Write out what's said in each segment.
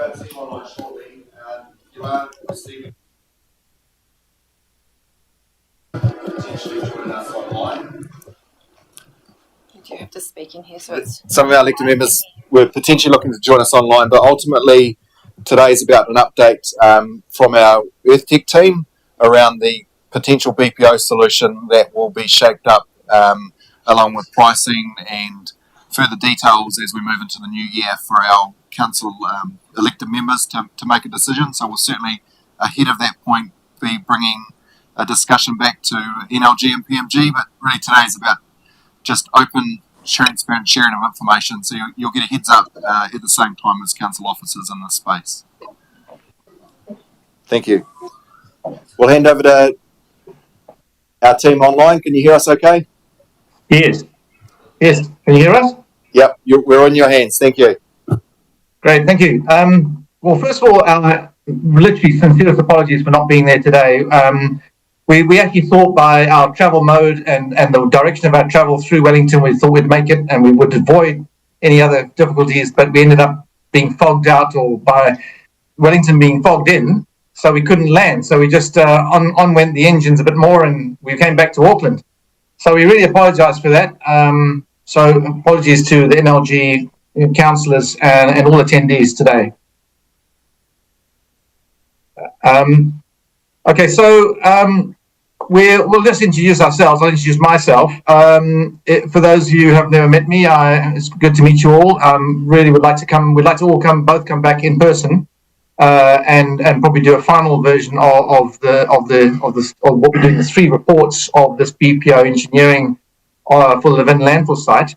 our team online shortly. You are receiving potentially joining us online. You do have to speak in here, so it's... Some of our elected members were potentially looking to join us online, but ultimately today is about an update from our Earthtech team around the potential BPO solution that will be shaped up along with pricing and further details as we move into the new year for our council elected members to make a decision. So we'll certainly, ahead of that point, be bringing a discussion back to NLG and PMG, but really today is about just open, transparent sharing of information, so you'll get a heads up at the same time as council officers in this space. Thank you. We'll hand over to our team online. Can you hear us okay? Yes. Yes. Can you hear us? Yep, we're in your hands. Thank you. Great, thank you. Well, first of all, literally sincerest apologies for not being there today. We actually thought by our travel mode and the direction of our travel through Wellington, we thought we'd make it and we would avoid any other difficulties, but we ended up being fogged out, or by Wellington being fogged in, so we couldn't land. So we just on went the engines a bit more, and we came back to Auckland. So we really apologise for that. So apologies to the NLG councillors and all attendees today. Okay, so we'll just introduce ourselves. I'll introduce myself. For those of you who have never met me, it's good to meet you all. Really would like to come. We'd like to all come back in person, and probably do a final version of what we're doing. The 3 reports of this BPO engineering for the Levin landfill site.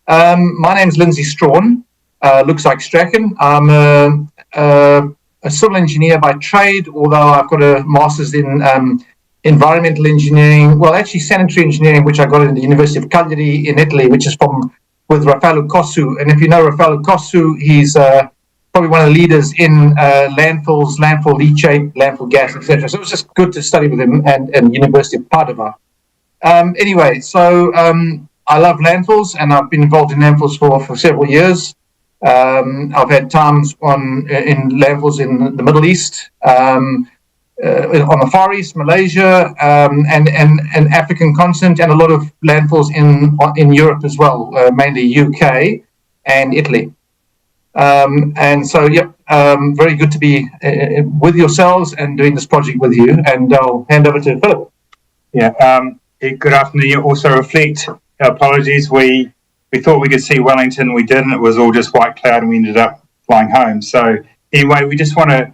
My name's Lindsey Strachan. Looks like Strachan. I'm a civil engineer by trade, although I've got a master's in environmental engineering, well, actually sanitary engineering, which I got at the University of Cagliari in Italy, which is with Raffaello Cossu. And if you know Raffaello Cossu, he's probably one of the leaders in landfills, landfill leachate, landfill gas, etc. So it was just good to study with him and University of Padova. Anyway, so I love landfills, and I've been involved in landfills for several years. I've had times in landfills in the Middle East, on the Far East, Malaysia, and African continent, and a lot of landfills in Europe as well, mainly UK and Italy. And so, very good to be with yourselves and doing this project with you. And I'll hand over to Philip. Good afternoon. Also reflect our apologies. We thought we could see Wellington, we didn't. It was all just white cloud, and we ended up flying home. So anyway, we just want to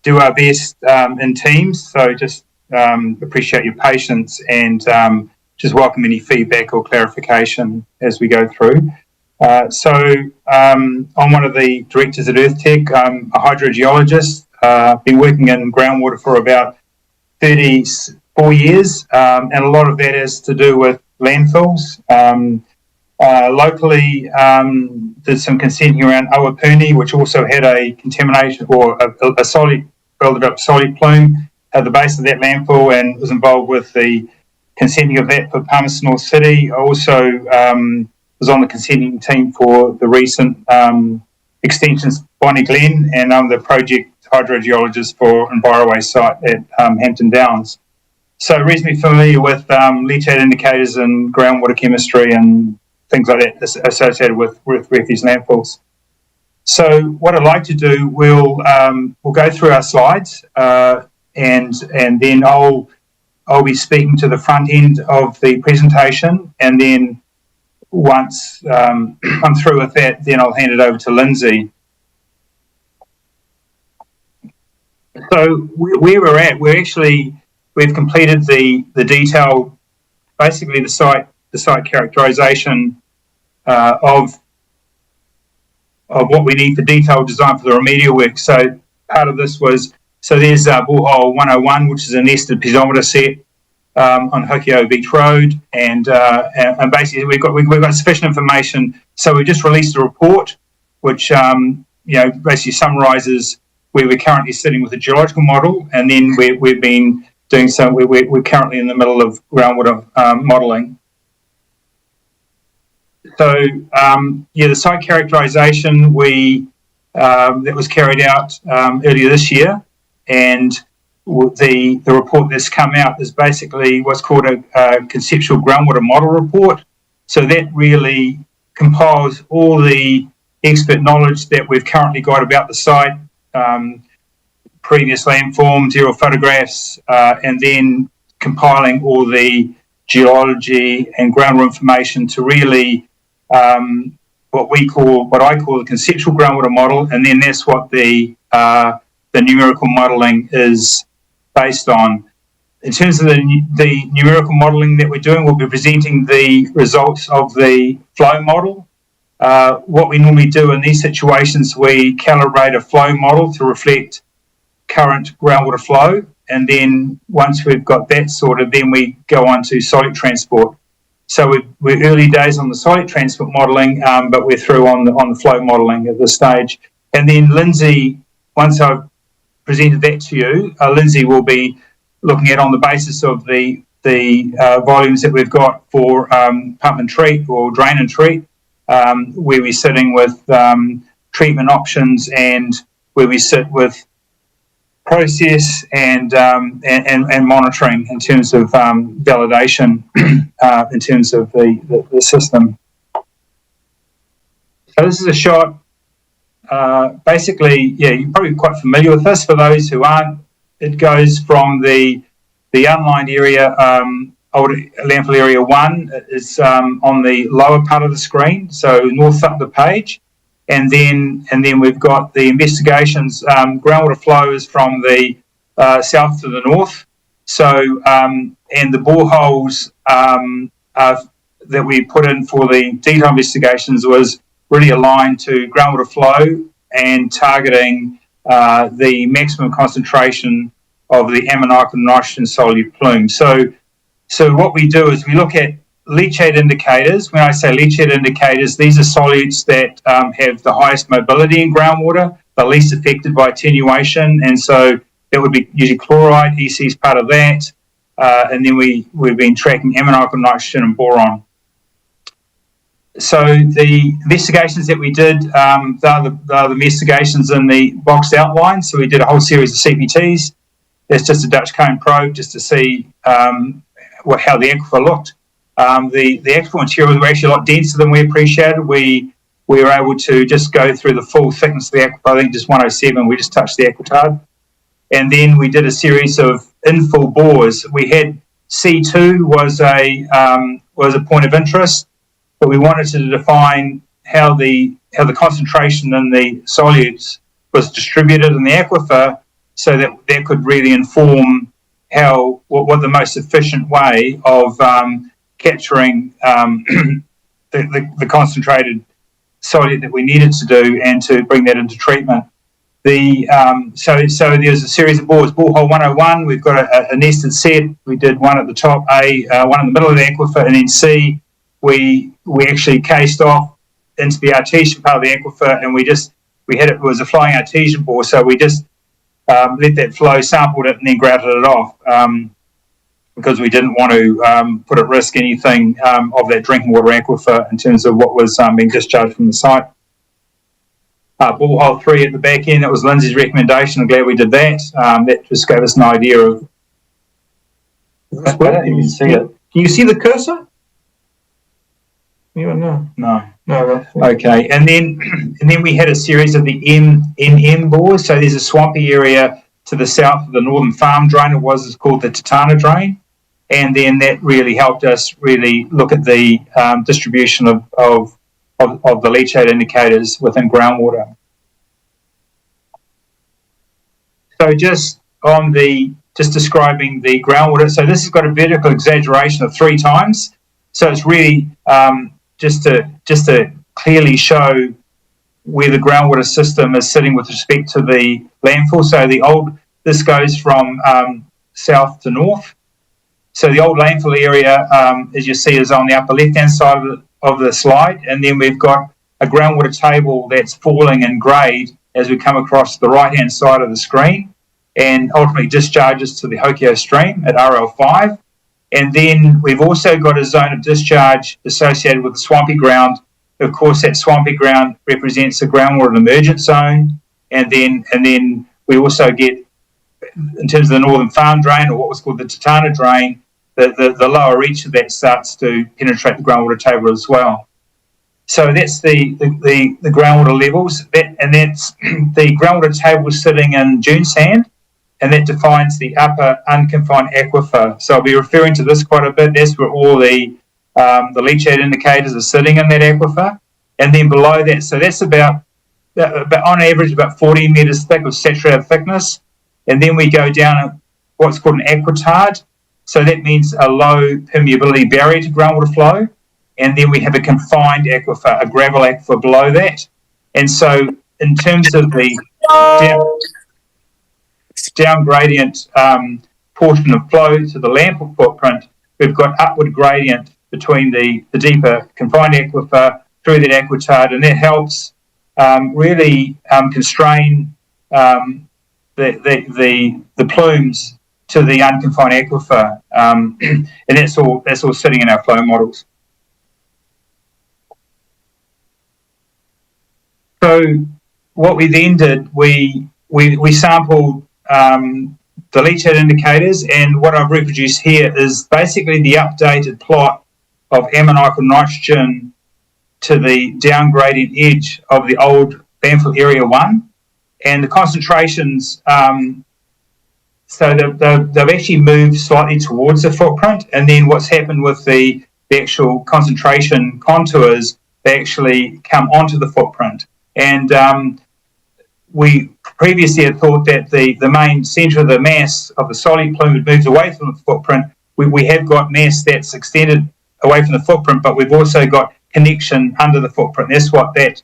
do our best in teams. So just appreciate your patience, and just welcome any feedback or clarification as we go through. I'm one of the directors at Earthtech. I'm a hydrogeologist. Been working in groundwater for about 34 years, and a lot of that is to do with landfills. Locally, did some consenting around Awapuni, which also had a contamination or a solid, built up solid plume at the base of that landfill, and was involved with the consenting of that for Palmerston North City. I also was on the consenting team for the recent extensions Bonnie Glen, and I'm the project hydrogeologist for Enviraway site at Hampton Downs. So reasonably familiar with leachate indicators and groundwater chemistry and things like that associated with refuse landfills. So what I'd like to do, we'll go through our slides, and then I'll be speaking to the front end of the presentation, and then once I'm through with that, then I'll hand it over to Lindsey. So where we're at, we've completed the detail, basically the site characterization of what we need for detailed design for the remedial work. So part of this was, there's borehole 101, which is a nested piezometer set on Hokio Beach Road, and basically we've got sufficient information. So we just released a report which basically summarises where we're currently sitting with the geological model, and then we've been doing some. We're currently in the middle of groundwater modelling. So the site characterisation, we that was carried out earlier this year, and the report that's come out is basically what's called a conceptual groundwater model report. So that really compiles all the expert knowledge that we've currently got about the site, previous landforms, aerial photographs, and then compiling all the geology and groundwater information to really what I call the conceptual groundwater model, and then that's what the numerical modelling is based on. In terms of the numerical modelling that we're doing, we'll be presenting the results of the flow model. What we normally do in these situations, we calibrate a flow model to reflect current groundwater flow, and then once we've got that sorted, then we go on to solute transport. So we're early days on the solute transport modelling, but we're through on the flow modelling at this stage. And then Lindsey, once I've presented that to you, Lindsey will be looking at, on the basis of the volumes that we've got for pump and treat or drain and treat, where we're sitting with treatment options, and where we sit with process and monitoring in terms of validation in terms of the system. So this is a shot. Basically, yeah, you're probably quite familiar with this. For those who aren't, it goes from the unlined area, old landfill area 1 is on the lower part of the screen, so north up the page. And then we've got the investigations. Groundwater flow is from the south to the north. So, and the boreholes that we put in for the detail investigations was really aligned to groundwater flow and targeting the maximum concentration of the ammoniacal nitrogen solute plume. So what we do is we look at leachate indicators. When I say leachate indicators, these are solutes that have the highest mobility in groundwater, the least affected by attenuation, and so that would be usually chloride. EC is part of that, and then we've been tracking ammoniacal nitrogen and boron. So the investigations that we did, they're the investigations in the boxed outline. So we did a whole series of CPTs. That's just a Dutch cone probe just to see how the aquifer looked. The aquifer materials were actually a lot denser than we appreciated. We were able to just go through the full thickness of the aquifer. I think just 107, we just touched the aquitard. And then we did a series of infill bores. We had C2 was a point of interest, but we wanted to define how the concentration in the solutes was distributed in the aquifer, so that could really inform what the most efficient way of capturing the concentrated solute that we needed to do, and to bring that into treatment. So there's a series of bores. Borehole 101, we've got a nested set. We did one at the top, one in the middle of the aquifer, and then C, we actually cased off into the artesian part of the aquifer, and it was a flowing artesian bore, so we just let that flow, sampled it, and then grouted it off, because we didn't want to put at risk anything of that drinking water aquifer in terms of what was being discharged from the site. Borehole 3 at the back end, that was Lindsey's recommendation. I'm glad we did that. That just gave us an idea of... I don't even see it. Can you see the cursor? No. Okay, and then we had a series of the NM bores. So there's a swampy area to the south of the northern farm drain. It's called the Tatana drain, and then that really helped us really look at the distribution of the leachate indicators within groundwater. So just describing the groundwater. So this has got a vertical exaggeration of 3 times. So it's really just to clearly show where the groundwater system is sitting with respect to the landfill. So this goes from south to north. So the old landfill area, as you see, is on the upper left-hand side of the slide, and then we've got a groundwater table that's falling in grade as we come across the right-hand side of the screen, and ultimately discharges to the Hokio stream at RL5. And then we've also got a zone of discharge associated with the swampy ground Of course, that swampy ground represents a groundwater emergent zone, and then we also get, in terms of the northern farm drain, or what was called the Tatana drain, the lower reach of that starts to penetrate the groundwater table as well. So that's the groundwater levels, and that's the groundwater table sitting in dune sand, and that defines the upper unconfined aquifer. So I'll be referring to this quite a bit. That's where all the leachate indicators are sitting in that aquifer, and then below that, so that's about on average about 40 metres thick of saturated thickness, and then we go down what's called an aquitard. So that means a low permeability barrier to groundwater flow. And then we have a confined aquifer, a gravel aquifer below that. And so in terms of the down gradient portion of flow to the landfill footprint, we've got upward gradient between the deeper confined aquifer through that aquitard, and that helps really constrain the plumes to the unconfined aquifer, and that's all sitting in our flow models. So what we then did, we sampled the leachate indicators, and what I've reproduced here is basically the updated plot of ammoniacal nitrogen to the down gradient edge of the old landfill area 1, and the concentrations. So they've actually moved slightly towards the footprint, and then what's happened with the actual concentration contours, they actually come onto the footprint. And we previously had thought that the main centre of the mass of the solid plume had moved away from the footprint. We have got mass that's extended away from the footprint, but we've also got connection under the footprint. That's what that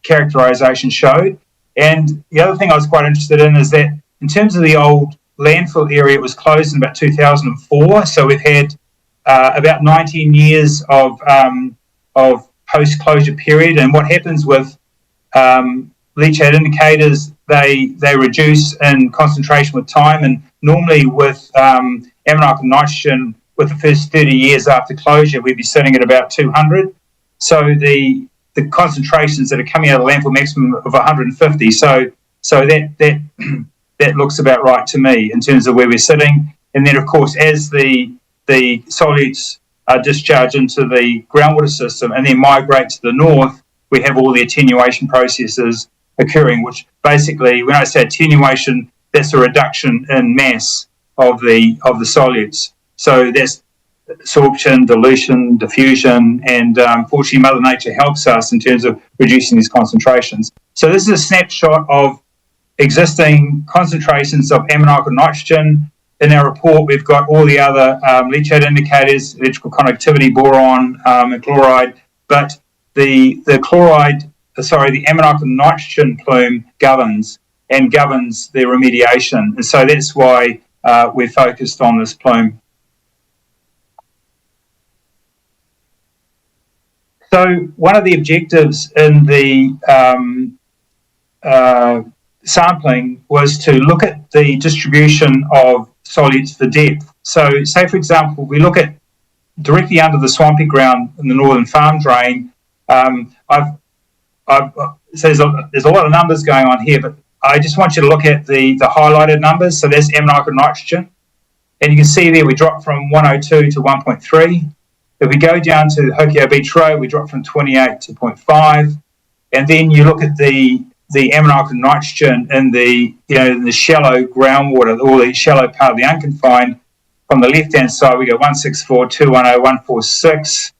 characterisation showed. And the other thing I was quite interested in is that in terms of the old landfill area, it was closed in about 2004. So we've had about 19 years of post-closure period. And what happens with leachate indicators, they reduce in concentration with time. And normally with ammoniacal nitrogen, with the first 30 years after closure, we'd be sitting at about 200. So the concentrations that are coming out of the landfill maximum of 150. So that looks about right to me in terms of where we're sitting. And then, of course, as the solids are discharged into the groundwater system and then migrate to the north, we have all the attenuation processes occurring, which basically, when I say attenuation, that's a reduction in mass of the solids. So that's absorption, dilution, diffusion, and fortunately Mother Nature helps us in terms of reducing these concentrations. So this is a snapshot of existing concentrations of ammoniacal nitrogen. In our report, we've got all the other leachate indicators, electrical conductivity, boron, and chloride, but the ammoniacal nitrogen plume governs the remediation. And so that's why we're focused on this plume. So one of the objectives in the sampling was to look at the distribution of solids for depth. So say, for example, we look at directly under the swampy ground in the northern farm drain. So there's a lot of numbers going on here, but I just want you to look at the highlighted numbers. So there's ammoniacal nitrogen. And you can see there we dropped from 102 to 1.3. If we go down to Hokio Beach Road, we drop from 28 to 0.5. And then you look at the ammoniacal nitrogen in the shallow groundwater, or the shallow part of the unconfined. From the left-hand side, we go 164, 210, 146,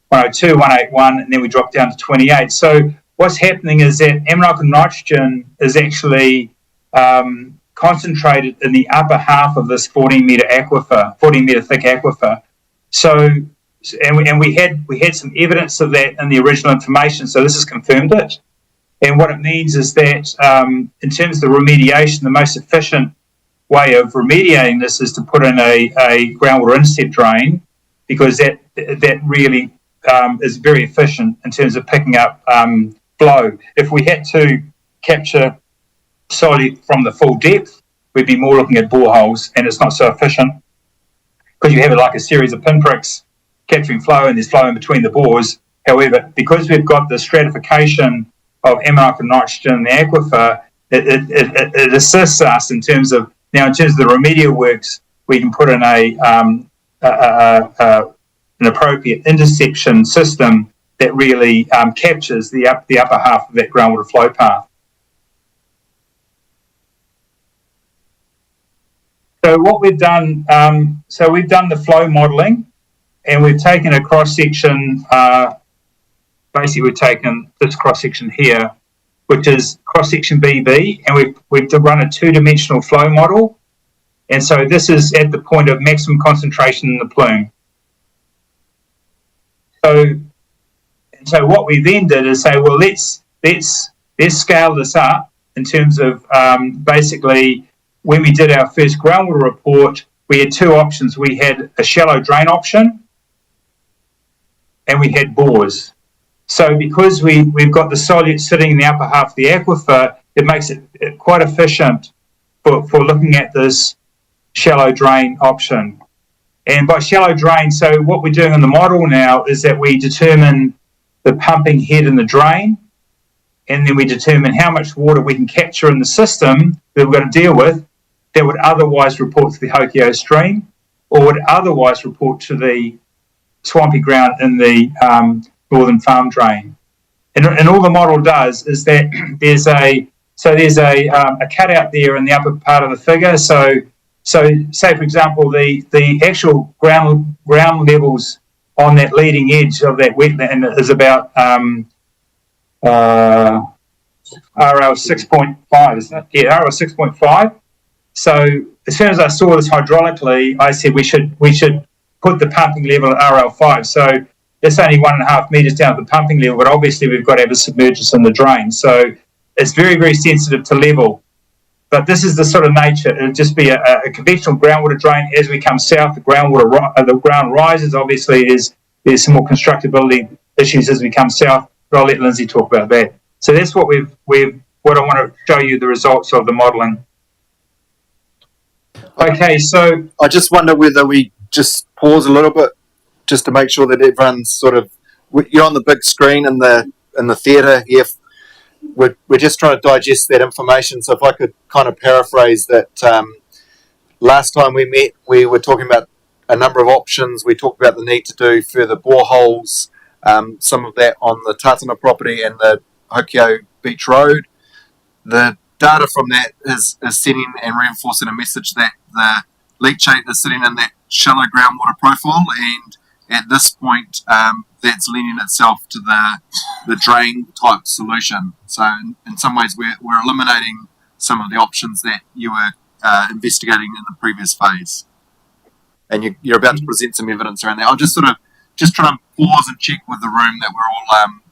102, 181, and then we drop down to 28. So what's happening is that ammoniacal nitrogen is actually concentrated in the upper half of this 40-metre thick aquifer. So, and we had some evidence of that in the original information, so this has confirmed it. And what it means is that in terms of the remediation, the most efficient way of remediating this is to put in a groundwater inset drain, because that really is very efficient in terms of picking up flow. If we had to capture solid from the full depth, we'd be more looking at boreholes, and it's not so efficient because you have like a series of pinpricks capturing flow, and there's flow in between the bores. However, because we've got the stratification of ammonium and nitrogen in the aquifer, it assists us in terms of the remedial works. We can put in an appropriate interception system that really captures the upper half of that groundwater flow path. So what we've done, we've done the flow modelling, and we've taken a cross section. Basically, we've taken this cross section here, which is cross section BB, and we've run a two-dimensional flow model. And so this is at the point of maximum concentration in the plume. So what we then did is say, well, let's scale this up in terms of basically when we did our first groundwater report, we had two options. We had a shallow drain option, and we had bores. So because we've got the solute sitting in the upper half of the aquifer, it makes it quite efficient for looking at this shallow drain option. And by shallow drain, so what we're doing in the model now is that we determine the pumping head in the drain, and then we determine how much water we can capture in the system that we're going to deal with that would otherwise report to the Hokio stream or would otherwise report to the swampy ground in the northern farm drain. And all the model does is that there's a cutout there in the upper part of the figure. So say, for example, the actual ground levels on that leading edge of that wetland is about RL 6.5, isn't it? Yeah, RL 6.5. So as soon as I saw this hydraulically, I said we should put the pumping level at RL 5. So it's only 1.5 metres down at the pumping level, but obviously we've got to have a submergence in the drain. So it's very, very sensitive to level. But this is the sort of nature. It'll just be a conventional groundwater drain. As we come south, the ground rises. Obviously, there's some more constructability issues as we come south. But I'll let Lindsay talk about that. So that's what what I want to show you the results of the modelling. Okay, so I just wonder whether we just pause a little bit just to make sure that everyone's sort of, you're on the big screen in the theatre here. We're just trying to digest that information. So if I could kind of paraphrase that, last time we met, we were talking about a number of options. We talked about the need to do further boreholes, some of that on the Tatana property and the Hokio Beach Road. The data from that is sending and reinforcing a message that the leachate is sitting in that shallow groundwater profile, and at this point, that's lending itself to the drain type solution. So in some ways, we're eliminating some of the options that you were investigating in the previous phase. And you're about to present some evidence around that. I'll just trying to pause and check with the room that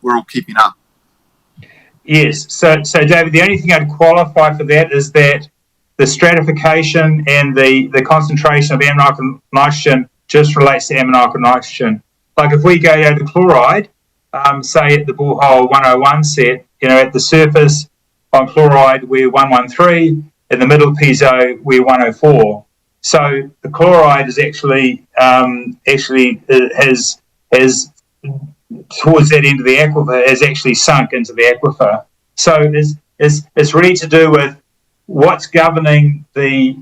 we're all keeping up. Yes. So David, the only thing I'd qualify for that is that the stratification and the concentration of ammonium nitrogen just relates to ammonium nitrogen. Like if we go down to chloride, say at the borehole 101 set, at the surface on chloride we're 113, in the middle piezo we're 104. So the chloride is actually has towards that end of the aquifer has actually sunk into the aquifer. So it's really to do with what's governing the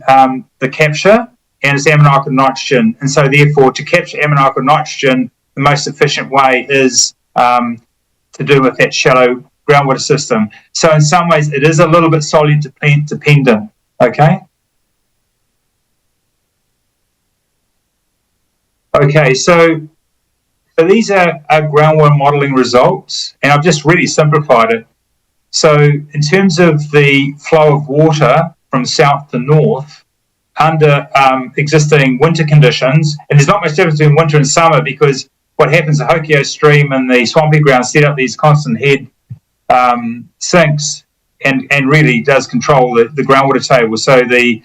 capture, and it's ammonium nitrogen. And so therefore, to capture ammonium nitrogen, the most efficient way is to do with that shallow groundwater system. So in some ways, it is a little bit solute dependent. Okay. Okay, so these are our groundwater modelling results, and I've just really simplified it. So in terms of the flow of water from south to north under existing winter conditions, and there's not much difference between winter and summer because what happens, the Hokio stream and the swampy ground set up these constant head sinks and really does control the groundwater table. So the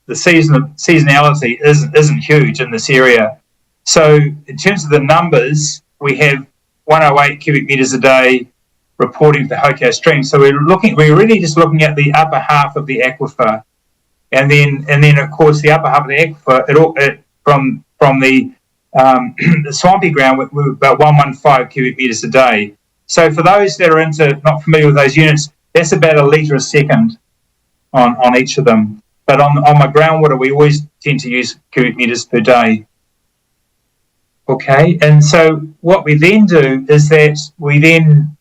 seasonality isn't huge in this area. So in terms of the numbers, we have 108 cubic metres a day reporting to the Hokio stream. So we're really just looking at the upper half of the aquifer, and then of course the upper half of the aquifer from the the swampy ground with about 115 cubic metres a day. So for those that are not familiar with those units, that's about a litre a second on each of them. But on my groundwater, we always tend to use cubic metres per day. Okay, and so what we then do is that we then,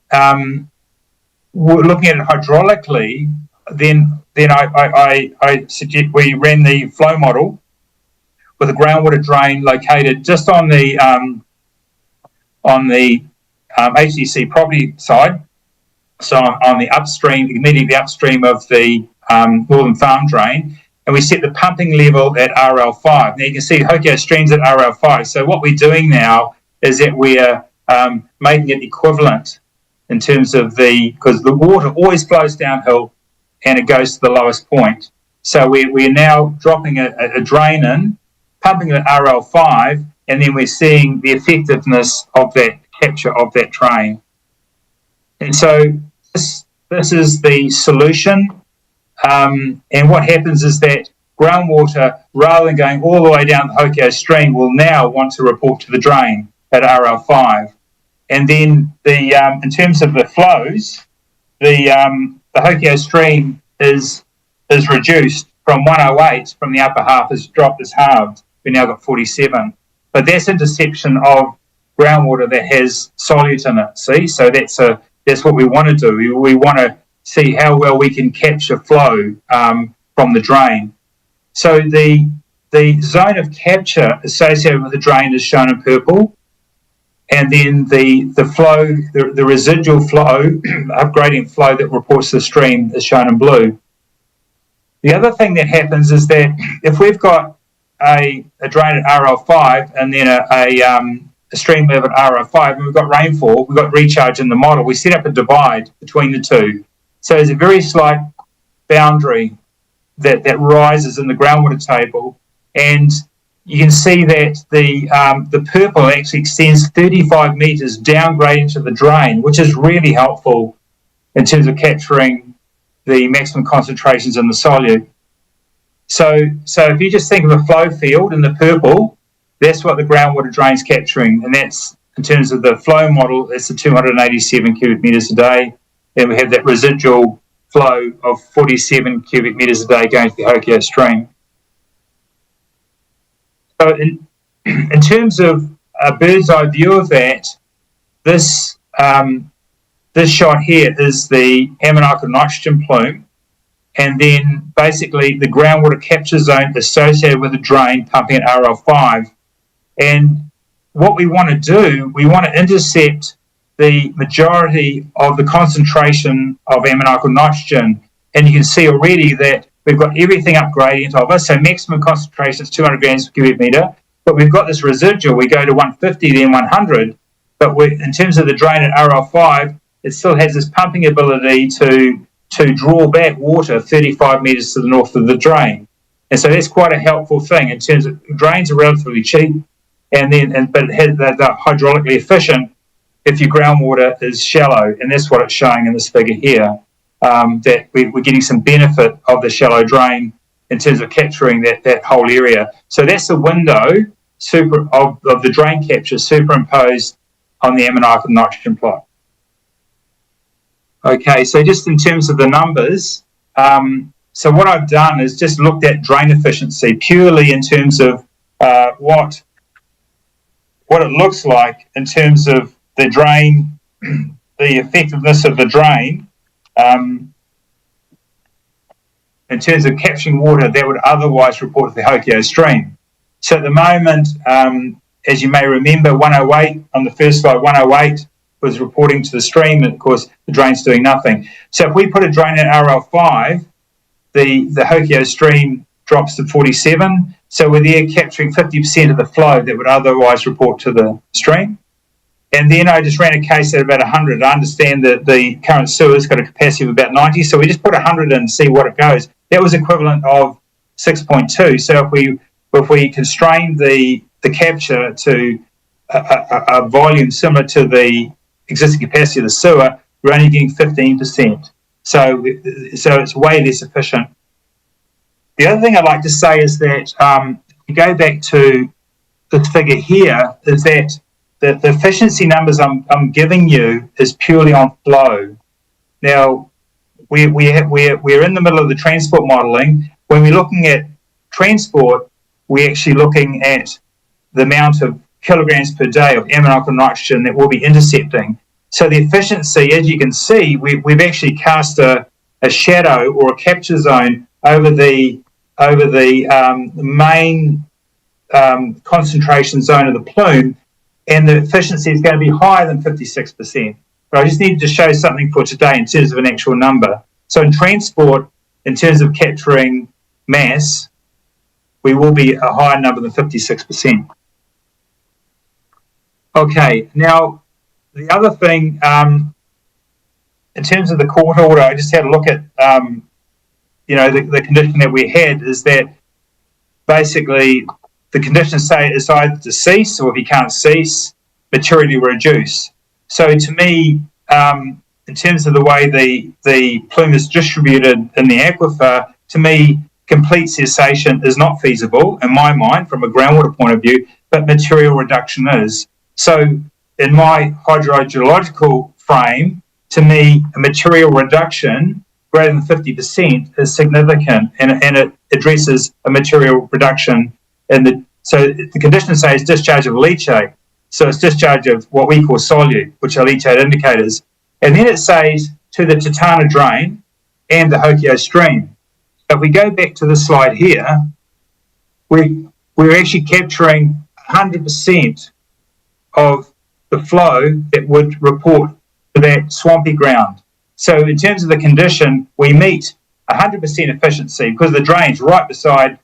we're looking at it hydraulically, then I suggest we ran the flow model with a groundwater drain located just on the HDC property side, so on the upstream, immediately upstream of the Northern Farm drain, and we set the pumping level at RL5. Now you can see Hokio streams at RL5. So what we're doing now is that we're making it equivalent in terms of because the water always flows downhill and it goes to the lowest point. So we're now dropping a drain in, pumping at RL5, and then we're seeing the effectiveness of that capture of that drain. And so this is the solution. And what happens is that groundwater, rather than going all the way down the Hokio stream, will now want to report to the drain at RL5. And then in terms of the flows, the Hokio stream is reduced from 108 from the upper half, has dropped, is halved. We've now got 47. But that's interception of groundwater that has solute in it. See, so that's what we want to do. We want to see how well we can capture flow from the drain. So the zone of capture associated with the drain is shown in purple, and then the flow, the residual flow, upgrading flow that reports to the stream is shown in blue. The other thing that happens is that if we've got a drain at RL5 and then a stream level at RL5, and we've got rainfall, we've got recharge in the model, we set up a divide between the two. So there's a very slight boundary that rises in the groundwater table, and you can see that the purple actually extends 35 metres downgrade into the drain, which is really helpful in terms of capturing the maximum concentrations in the solute. So if you just think of a flow field in the purple, that's what the groundwater drain's capturing, and that's, in terms of the flow model, it's the 287 cubic metres a day. Then we have that residual flow of 47 cubic metres a day going to the Hokio stream. So in terms of a bird's eye view of that, this shot here is the ammoniacal nitrogen plume, and then basically the groundwater capture zone associated with the drain pumping at RL5. And what we want to do, we want to intercept the majority of the concentration of ammoniacal nitrogen. And you can see already that we've got everything up gradient of us. So maximum concentration is 200 grams per cubic metre. But we've got this residual. We go to 150, then 100. But in terms of the drain at RL5, it still has this pumping ability to draw back water 35 metres to the north of the drain. And so that's quite a helpful thing in terms of drains are relatively cheap, but they're hydraulically efficient if your groundwater is shallow, and that's what it's showing in this figure here, that we're getting some benefit of the shallow drain in terms of capturing that whole area. So that's the window of the drain capture superimposed on the ammoniacal nitrogen plot. Okay, so just in terms of the numbers, so what I've done is just looked at drain efficiency purely in terms of what it looks like in terms of the drain, the effectiveness of the drain, in terms of capturing water that would otherwise report to the Hokio stream. So at the moment, as you may remember, 108 on the first slide, 108 was reporting to the stream, and of course the drain's doing nothing. So if we put a drain in RL5, the Hokio stream drops to 47. So we're there capturing 50% of the flow that would otherwise report to the stream. And then I just ran a case at about 100. I understand that the current sewer's got a capacity of about 90, so we just put 100 in and see what it goes. That was equivalent of 6.2. So if we constrain the capture to a volume similar to the existing capacity of the sewer, we're only getting 15%. So it's way less efficient. The other thing I'd like to say is that if you go back to this figure here is that the efficiency numbers I'm giving you is purely on flow. Now, we're in the middle of the transport modelling. When we're looking at transport, we're actually looking at the amount of kilograms per day of ammoniacal nitrogen that we'll be intercepting. So the efficiency, as you can see, we've actually cast a shadow or a capture zone over the main concentration zone of the plume, and the efficiency is going to be higher than 56%. But I just needed to show something for today in terms of an actual number. So in transport, in terms of capturing mass, we will be a higher number than 56%. Okay, now the other thing, in terms of the court order, I just had a look at, the condition that we had is that basically the conditions say it's either to cease, or if you can't cease, materially reduce. So to me, in terms of the way the plume is distributed in the aquifer, to me, complete cessation is not feasible in my mind from a groundwater point of view, but material reduction is. So in my hydrogeological frame, to me, a material reduction greater than 50% is significant, and it addresses a material reduction so the conditions say it's discharge of leachate. So it's discharge of what we call solute, which are leachate indicators. And then it says to the Titana drain and the Hokio stream. If we go back to the slide here, we're actually capturing 100% of the flow that would report to that swampy ground. So in terms of the condition, we meet 100% efficiency because the drain's right beside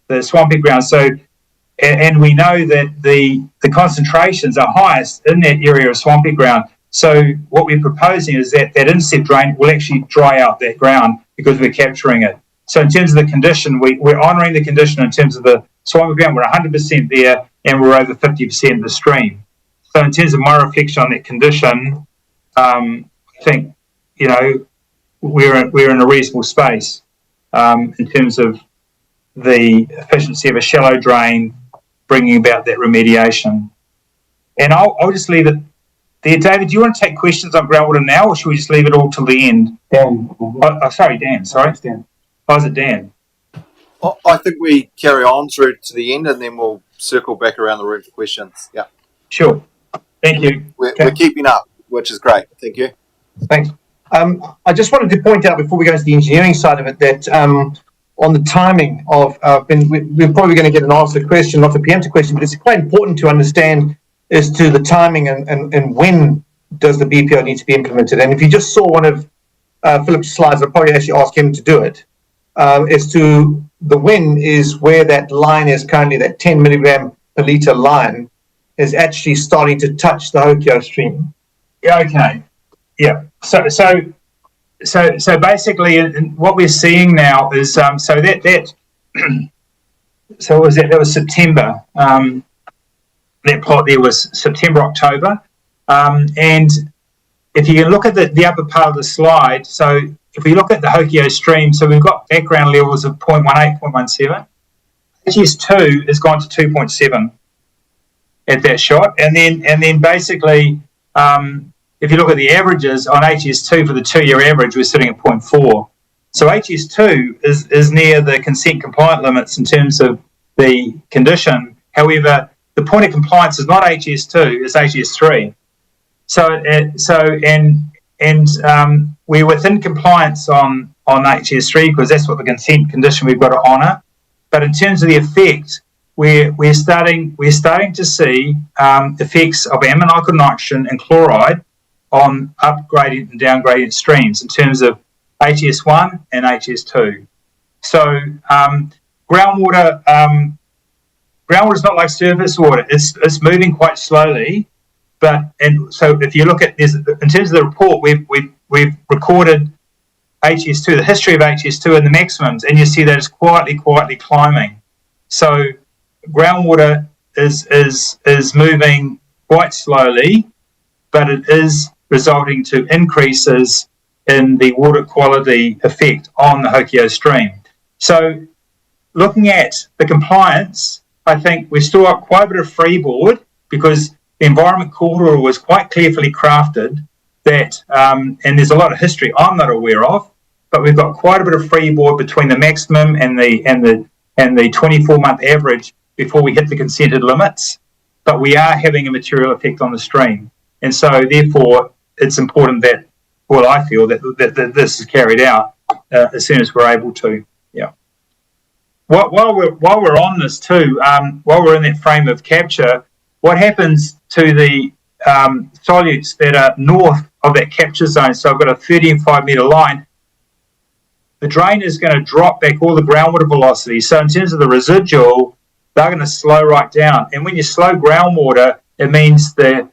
the swampy ground. So, and we know that the concentrations are highest in that area of swampy ground. So what we're proposing is that intercept drain will actually dry out that ground because we're capturing it. So in terms of the condition, we're honouring the condition in terms of the swampy ground. We're 100% there, and we're over 50% of the stream. So in terms of my reflection on that condition, I think, we're in a reasonable space in terms of the efficiency of a shallow drain bringing about that remediation. And I'll just leave it there. David, do you want to take questions on groundwater now, or should we just leave it all till the end? Dan. Sorry, Dan. Sorry. It's Dan. Oh, is it Dan? I think we carry on through to the end, and then we'll circle back around the room for questions. Yeah. Sure. Thank you. We're keeping up, which is great. Thank you. Thanks. I just wanted to point out before we go into the engineering side of it that on the timing of, we're probably going to get an answer question, not a preemptive question, but it's quite important to understand as to the timing and when does the BPO need to be implemented. And if you just saw one of Philip's slides, I'll probably actually ask him to do it, as to the when is where that line is currently, that 10 milligram per litre line is actually starting to touch the Hokio stream. Yeah, okay. Yeah. So basically, what we're seeing now is so that was September. That plot there was September, October, and if you can look at the upper part of the slide. So if we look at the Hokio stream, so we've got background levels of 0.18, 0.17. HS2 has gone to 2.7 at that shot, and then basically. If you look at the averages on HS2 for the 2-year average, we're sitting at 0.4. So HS2 is near the consent compliant limits in terms of the condition. However, the point of compliance is not HS2, it's HS3. We're within compliance on HS3 because that's what the consent condition we've got to honour. But in terms of the effect, we're starting to see effects of ammoniacal nitrogen and chloride on upgradient and downgradient streams in terms of HS1 and HS2. So groundwater is not like surface water. It's moving quite slowly, so if you look at this in terms of the report, we've recorded HS2, the history of HS2 and the maximums, and you see that it's quietly climbing. So groundwater is moving quite slowly, but it is resulting to increases in the water quality effect on the Hokio stream. So looking at the compliance, I think we still got quite a bit of freeboard because the environment corridor was quite carefully crafted. That and there's a lot of history I'm not aware of, but we've got quite a bit of freeboard between the maximum and the 24-month average before we hit the consented limits. But we are having a material effect on the stream, and so therefore it's important that, well, I feel that this is carried out as soon as we're able to. Yeah. While we're on this too, while we're in that frame of capture, what happens to the solutes that are north of that capture zone? So I've got a 30 and 5 metre line. The drain is going to drop back all the groundwater velocity. So in terms of the residual, they're going to slow right down. And when you slow groundwater, it means the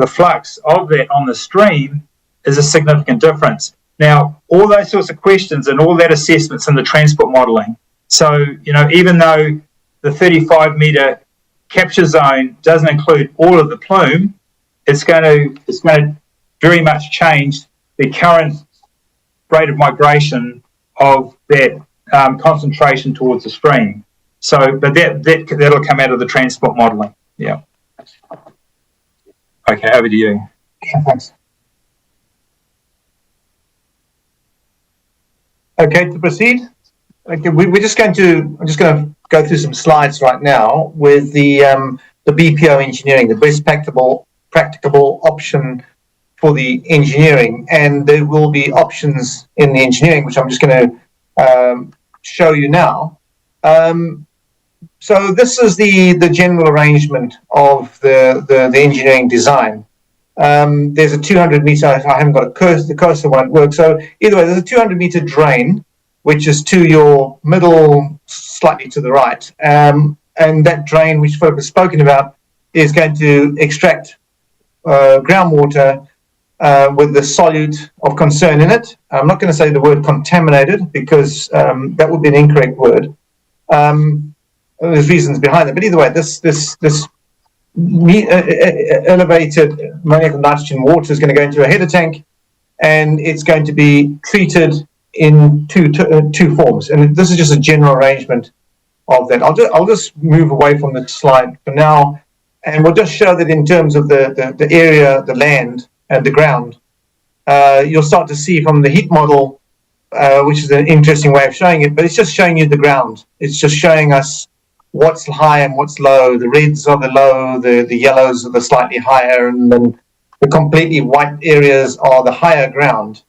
flux of that on the stream is a significant difference. Now, all those sorts of questions and all that assessments in the transport modelling. So, even though the 35 metre capture zone doesn't include all of the plume, it's going to very much change the current rate of migration of that concentration towards the stream. So, but that'll come out of the transport modelling. Yeah. Okay, over to you. Yeah, thanks. Okay, to proceed. Okay, I'm just going to go through some slides right now with the BPO engineering, the best practicable option for the engineering, and there will be options in the engineering which I'm just going to show you now. So this is the general arrangement of the engineering design. There's a 200 meter, I haven't got a cursor, the cursor won't work. So either way, there's a 200 meter drain, which is to your middle, slightly to the right. And that drain, which folk have spoken about, is going to extract groundwater with the solute of concern in it. I'm not going to say the word contaminated because that would be an incorrect word. There's reasons behind it, but either way, this elevated ammonium nitrogen water is going to go into a header tank, and it's going to be treated in two forms. And this is just a general arrangement of that. I'll just move away from the slide for now, and we'll just show that in terms of the area, the land, and the ground. You'll start to see from the heat model, which is an interesting way of showing it, but it's just showing you the ground. It's just showing us what's high and what's low. The reds are the low, the yellows are the slightly higher, and then the completely white areas are the higher ground.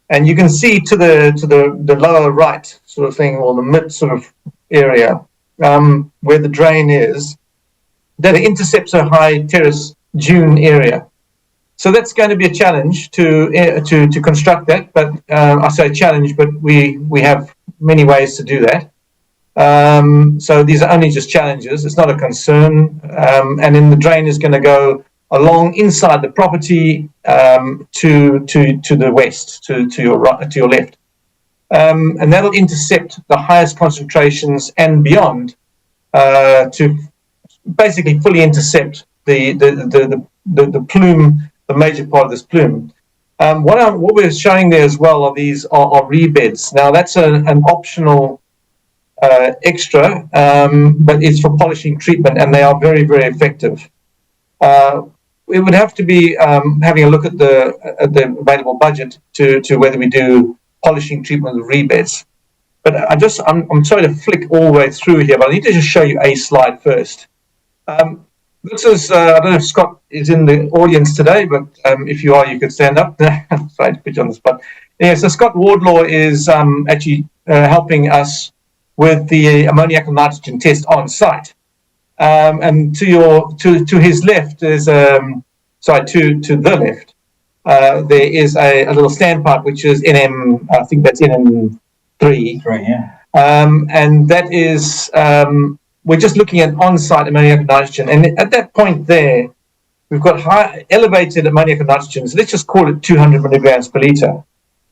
And you can see to the lower right sort of thing, or the mid sort of area, where the drain is, that it intercepts a high terrace dune area. So that's going to be a challenge to construct that. But I say challenge, but we have many ways to do that. So these are only just challenges. It's not a concern. And then the drain is going to go along inside the property to the west, to your right, to your left, and that'll intercept the highest concentrations and beyond to basically fully intercept the plume, the major part of this plume. What we're showing there as well are these are rebeds. Now that's an optional extra, but it's for polishing treatment, and they are very, very effective. We would have to be having a look at the available budget to whether we do polishing treatment with rebeds. But I'm sorry to flick all the way through here, but I need to just show you a slide first. This is I don't know if Scott is in the audience today, but if you are, you could stand up. Sorry to put you on the spot. Yeah, so Scott Wardlaw is actually helping us with the ammoniac nitrogen test on site. And to his left is to the left there is a little standpipe which is NM, I think that's NM3. Right, yeah. And that is we're just looking at on-site ammoniac nitrogen, and at that point there we've got high elevated ammoniac nitrogen. So let's just call it 200 milligrams per liter.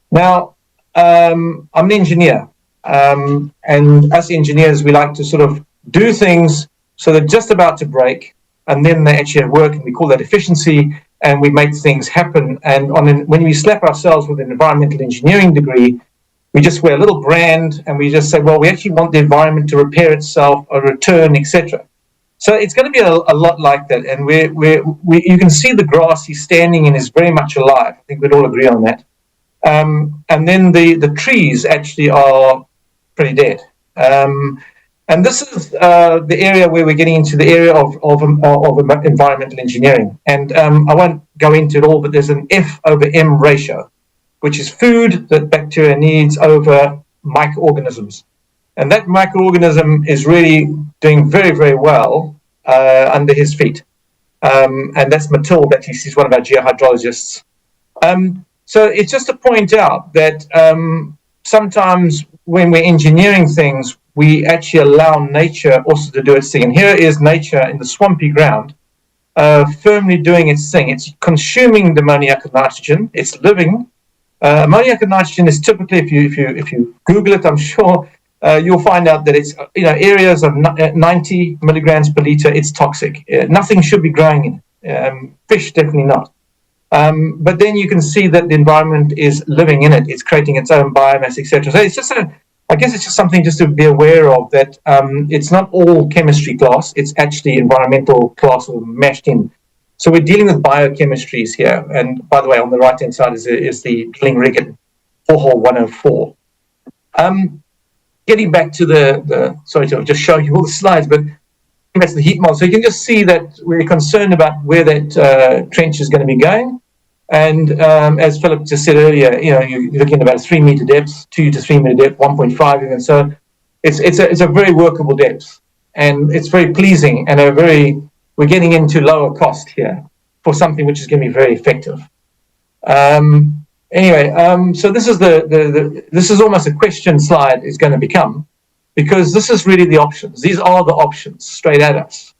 Now I'm an engineer, and us engineers, we like to sort of do things so they're just about to break, and then they actually work, and we call that efficiency, and we make things happen. And when we slap ourselves with an environmental engineering degree, We just wear a little brand and we just say, well, we actually want the environment to repair itself or return, etc. So it's going to be a lot like that. And you can see the grass he's standing in is very much alive. I think we'd all agree on that. And then the trees actually are pretty dead. And this is the area where we're getting into the area of environmental engineering. And I won't go into it all, but there's an F/M ratio, which is food that bacteria needs over microorganisms. And that microorganism is really doing very, very well under his feet. And that's Matilda, actually, she's one of our geohydrologists. So it's just to point out that sometimes when we're engineering things, we actually allow nature also to do its thing. And here is nature in the swampy ground, firmly doing its thing. It's consuming the ammoniac and nitrogen. It's living. Ammoniac and nitrogen is typically, if you Google it, I'm sure you'll find out that it's areas of 90 milligrams per liter. It's toxic. Nothing should be growing in it. Fish definitely not. But then you can see that the environment is living in it. It's creating its own biomass, etc. So it's just I guess it's just something just to be aware of, that it's not all chemistry class. It's actually environmental class mashed in. So we're dealing with biochemistries here. And by the way, on the right-hand side is the drilling rig at 4-hole 104. Getting back to sorry to just show you all the slides, but getting back to the heat model. So you can just see that we're concerned about where that trench is going to be going. And as Philip just said earlier, you're looking at about a 3 meter depth, 2 to 3 meter depth, 1.5 even. So it's a very workable depth, and it's very pleasing, and we're getting into lower cost here for something which is going to be very effective. So this is this is almost a question slide is going to become, because this is really the options. These are the options straight at us.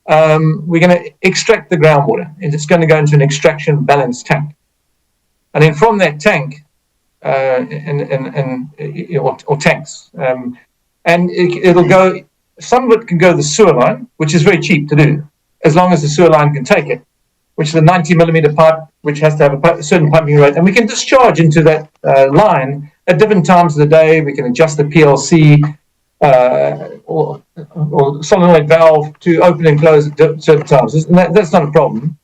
We're going to extract the groundwater, and it's going to go into an extraction balance tank. And then from that tank, or tanks, and it'll go, some of it can go to the sewer line, which is very cheap to do, as long as the sewer line can take it, which is a 90 millimeter pipe, which has to have a certain pumping rate. And we can discharge into that line at different times of the day. We can adjust the PLC, or solenoid valve to open and close at certain times. That's not a problem.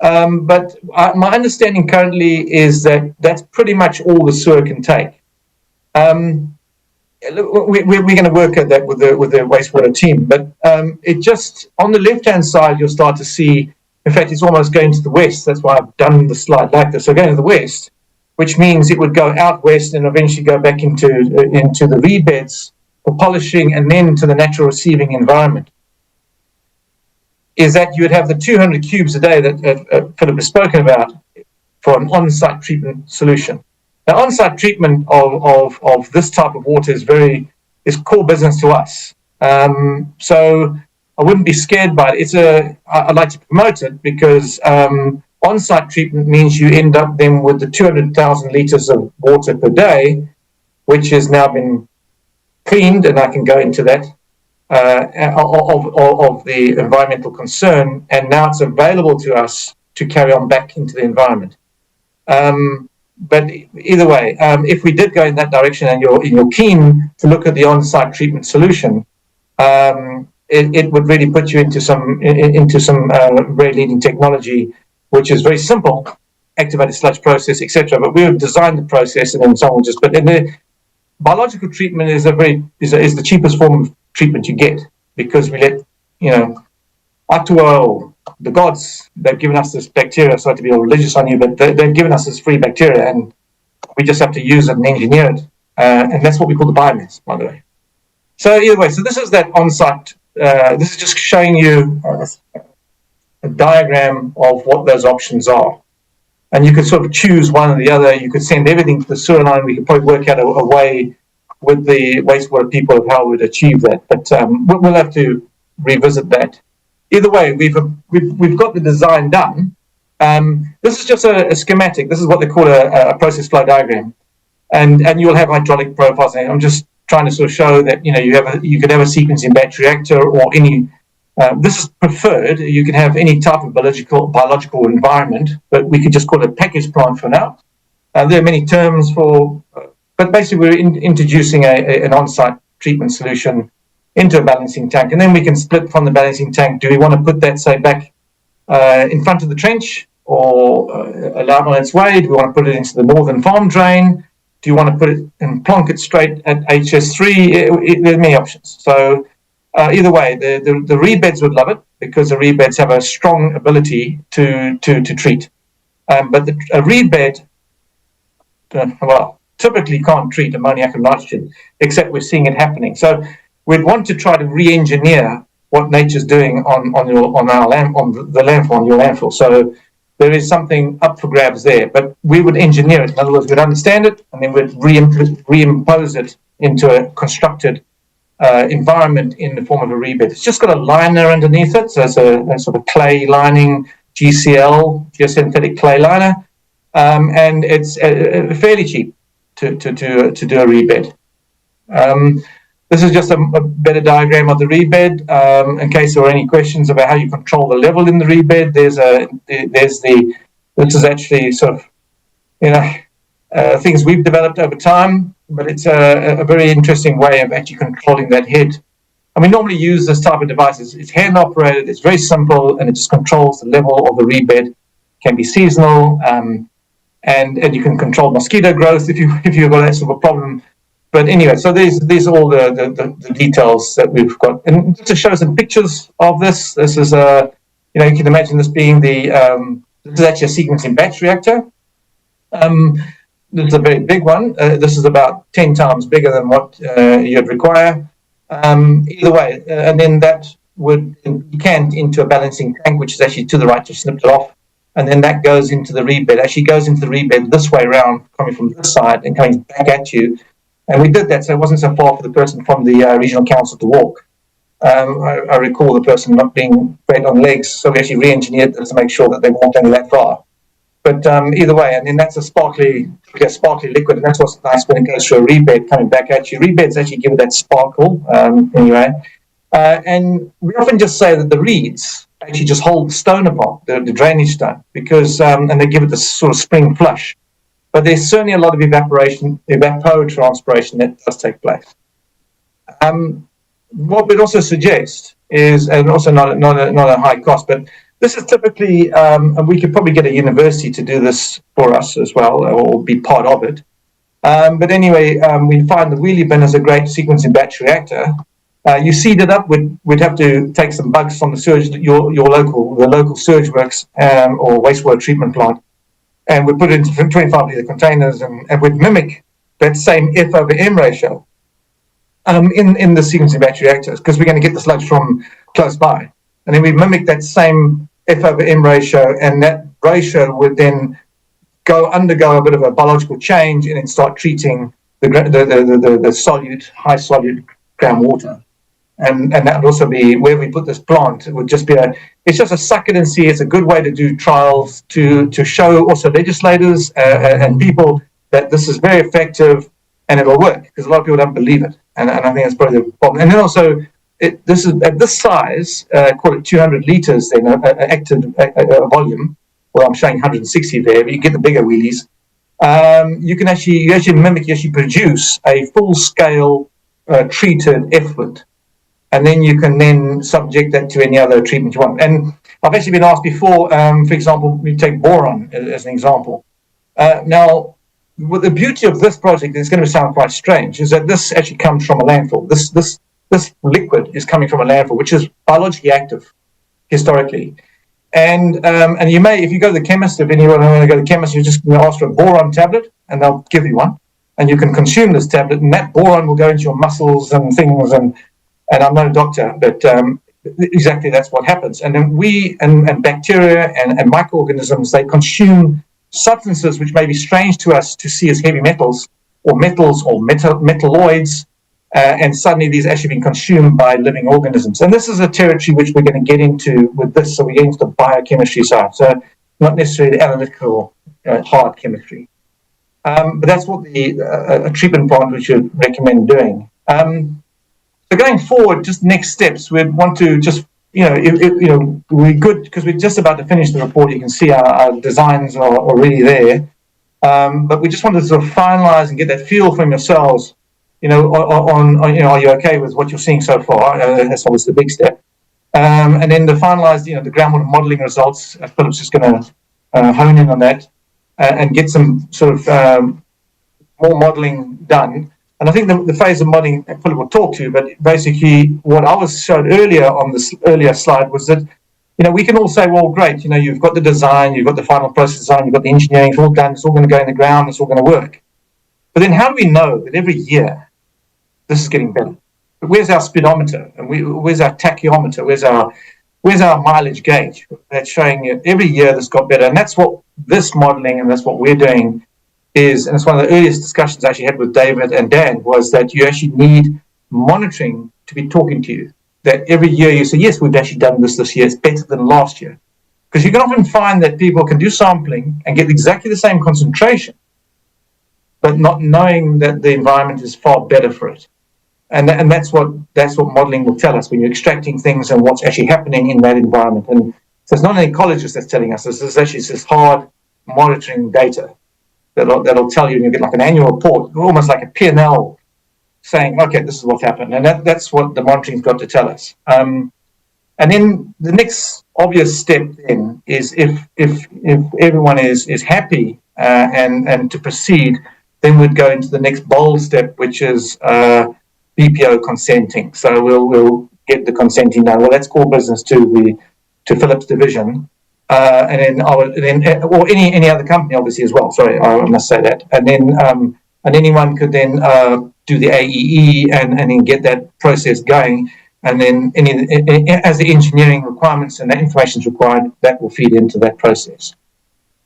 But my understanding currently is that that's pretty much all the sewer can take. We're going to work at that with the wastewater team. But it just, on the left-hand side, you'll start to see, in fact, it's almost going to the west. That's why I've done the slide like this. So going to the west, which means it would go out west and eventually go back into the reed beds for polishing, and then to the natural receiving environment, is that you would have the 200 cubes a day that Philip has spoken about for an on-site treatment solution. Now, on-site treatment of this type of water is core business to us. So I wouldn't be scared by it. I'd like to promote it, because on-site treatment means you end up then with the 200,000 litres of water per day, which has now been cleaned, and I can go into that, of the environmental concern, and now it's available to us to carry on back into the environment. But either way, if we did go in that direction, and you're keen to look at the on-site treatment solution, it would really put you into some very leading technology, which is very simple, activated sludge process, etc. But we would design the process, and then someone just put in there. Biological treatment is the cheapest form of treatment you get, because we let Atua, the gods, they've given us this bacteria. Sorry to be all religious on you, but they've given us this free bacteria, and we just have to use it and engineer it, and that's what we call the biomass, by the way. So either way, so this is that on-site. This is just showing you a diagram of what those options are. And you could sort of choose one or the other. You could send everything to the sewer line. We could probably work out a way with the wastewater people of how we'd achieve that. But we'll have to revisit that. Either way, we've got the design done. This is just a schematic. This is what they call a process flow diagram. And you'll have hydraulic profiles. And I'm just trying to sort of show that you could have a sequencing batch reactor, or any. This is preferred. You can have any type of biological environment, but we could just call it a package plant for now. There are many terms for but basically we're introducing an on-site treatment solution into a balancing tank, and then we can split from the balancing tank. Do we want to put that, say, back in front of the trench, or allow it on its way? Do we want to put it into the northern farm drain? Do you want to put it and plonk it straight at HS3? There are many options. So either way, the rebeds would love it, because the rebeds have a strong ability to treat. But a rebed, typically can't treat ammoniac and nitrogen, except we're seeing it happening. So we'd want to try to re-engineer what nature's doing on the landfill, on your landfill. So there is something up for grabs there, but we would engineer it. In other words, we'd understand it, and then we'd reimpose it into a constructed environment in the form of a rebed. It's just got a liner underneath it, so it's a sort of clay lining, GCL, geosynthetic clay liner, and it's fairly cheap to do a rebed. This is just a better diagram of the rebed, in case there are any questions about how you control the level in the rebed. This is actually sort of, things we've developed over time, but it's a very interesting way of actually controlling that head. And we normally use this type of device. It's hand operated, it's very simple, and it just controls the level of the rebed. It can be seasonal, and you can control mosquito growth if you've got that sort of a problem. But anyway, so these are all the details that we've got. And just to show some pictures of this is you can imagine this being this is actually a sequencing batch reactor. This is a very big one. This is about 10 times bigger than what you'd require. Either way, and then that would decant into a balancing tank, which is actually to the right. Just snipped it off, and then that goes into the rebed. Actually goes into the rebed this way around, coming from this side and coming back at you. And we did that, so it wasn't so far for the person from the regional council to walk. I recall the person not being great on legs, so we actually re-engineered this to make sure that they walked only that far. But either way, and then that's a sparkly liquid, and that's what's nice when it goes through a rebed coming back at you. Rebeds actually give it that sparkle, anyway. And we often just say that the reeds actually just hold the stone apart, the drainage stone, because and they give it this sort of spring flush. But there's certainly a lot of evapotranspiration that does take place. What we'd also suggest is, and also not a high cost, but this is typically, and we could probably get a university to do this for us as well, or be part of it. But anyway, we find the wheelie bin is a great sequencing batch reactor. You seed it up. We'd have to take some bugs from the sewage, the local sewage works or wastewater treatment plant, and we put it into 25-litre containers, and we'd mimic that same F/M ratio in the sequencing batch reactors, because we're going to get the sludge from close by. And then we mimic that same F/M ratio, and that ratio would then undergo a bit of a biological change and then start treating the solute, high solute groundwater. And that would also be where we put this plant. It would just be it's just a suck it and see. It's a good way to do trials to show also legislators and people that this is very effective and it'll work, because a lot of people don't believe it. And I think that's probably the problem. And then also, this is at this size, call it 200 litres then, active volume. Well, I'm showing 160 there, but you get the bigger wheelies. You actually produce a full-scale treated effluent. And then you can then subject that to any other treatment you want. And I've actually been asked before, for example, we take boron as an example. Now, what the beauty of this project, is going to sound quite strange, is that this actually comes from a landfill. This liquid is coming from a landfill, which is biologically active historically. And you may, if you go to the chemist, if anyone want to go to the chemist, you're just going to ask for a boron tablet, and they'll give you one. And you can consume this tablet, and that boron will go into your muscles and things. And I'm not a doctor, but exactly that's what happens. And then we and bacteria and microorganisms, they consume substances which may be strange to us to see as heavy metals or metalloids, and suddenly these actually being consumed by living organisms. And this is a territory which we're going to get into with this. So we get into the biochemistry side, so not necessarily the analytical hard chemistry. But that's what a treatment plant we should recommend doing. So going forward, just next steps, we'd want to just, we're good because we're just about to finish the report. You can see our designs are already there. But we just wanted to sort of finalise and get that feel from yourselves, on are you okay with what you're seeing so far? That's obviously the big step. And then to finalise, the groundwater modelling results. Philip's just going to hone in on that and get some sort of more modelling done. And I think the phase of modelling Philip will talk to, but basically what I was showed earlier on this earlier slide was that, we can all say, well, great, you've got the design, you've got the final process design, you've got the engineering, it's all done, it's all going to go in the ground, it's all going to work. But then how do we know that every year this is getting better? But where's our speedometer? And where's our tachyometer? Where's our mileage gauge that's showing you every year this got better? And that's what this modelling and that's what we're doing is, and it's one of the earliest discussions I actually had with David and Dan, was that you actually need monitoring to be talking to you. That every year you say, yes, we've actually done this year, it's better than last year. Because you can often find that people can do sampling and get exactly the same concentration, but not knowing that the environment is far better for it. And that's what modelling will tell us when you're extracting things and what's actually happening in that environment. And so it's not an ecologist that's telling us this. This is actually this hard monitoring data that'll tell you, and you get like an annual report, almost like a P&L, saying, okay, this is what's happened. And that's what the monitoring's got to tell us. And then the next obvious step then is if everyone is happy and to proceed, then we'd go into the next bold step, which is BPO consenting. So we'll get the consenting done. Well, that's core business to Philip's division. And then or any other company, obviously, as well. Sorry, I must say that. And then and anyone could then do the AEE and then get that process going. And then as the engineering requirements and that information is required, that will feed into that process.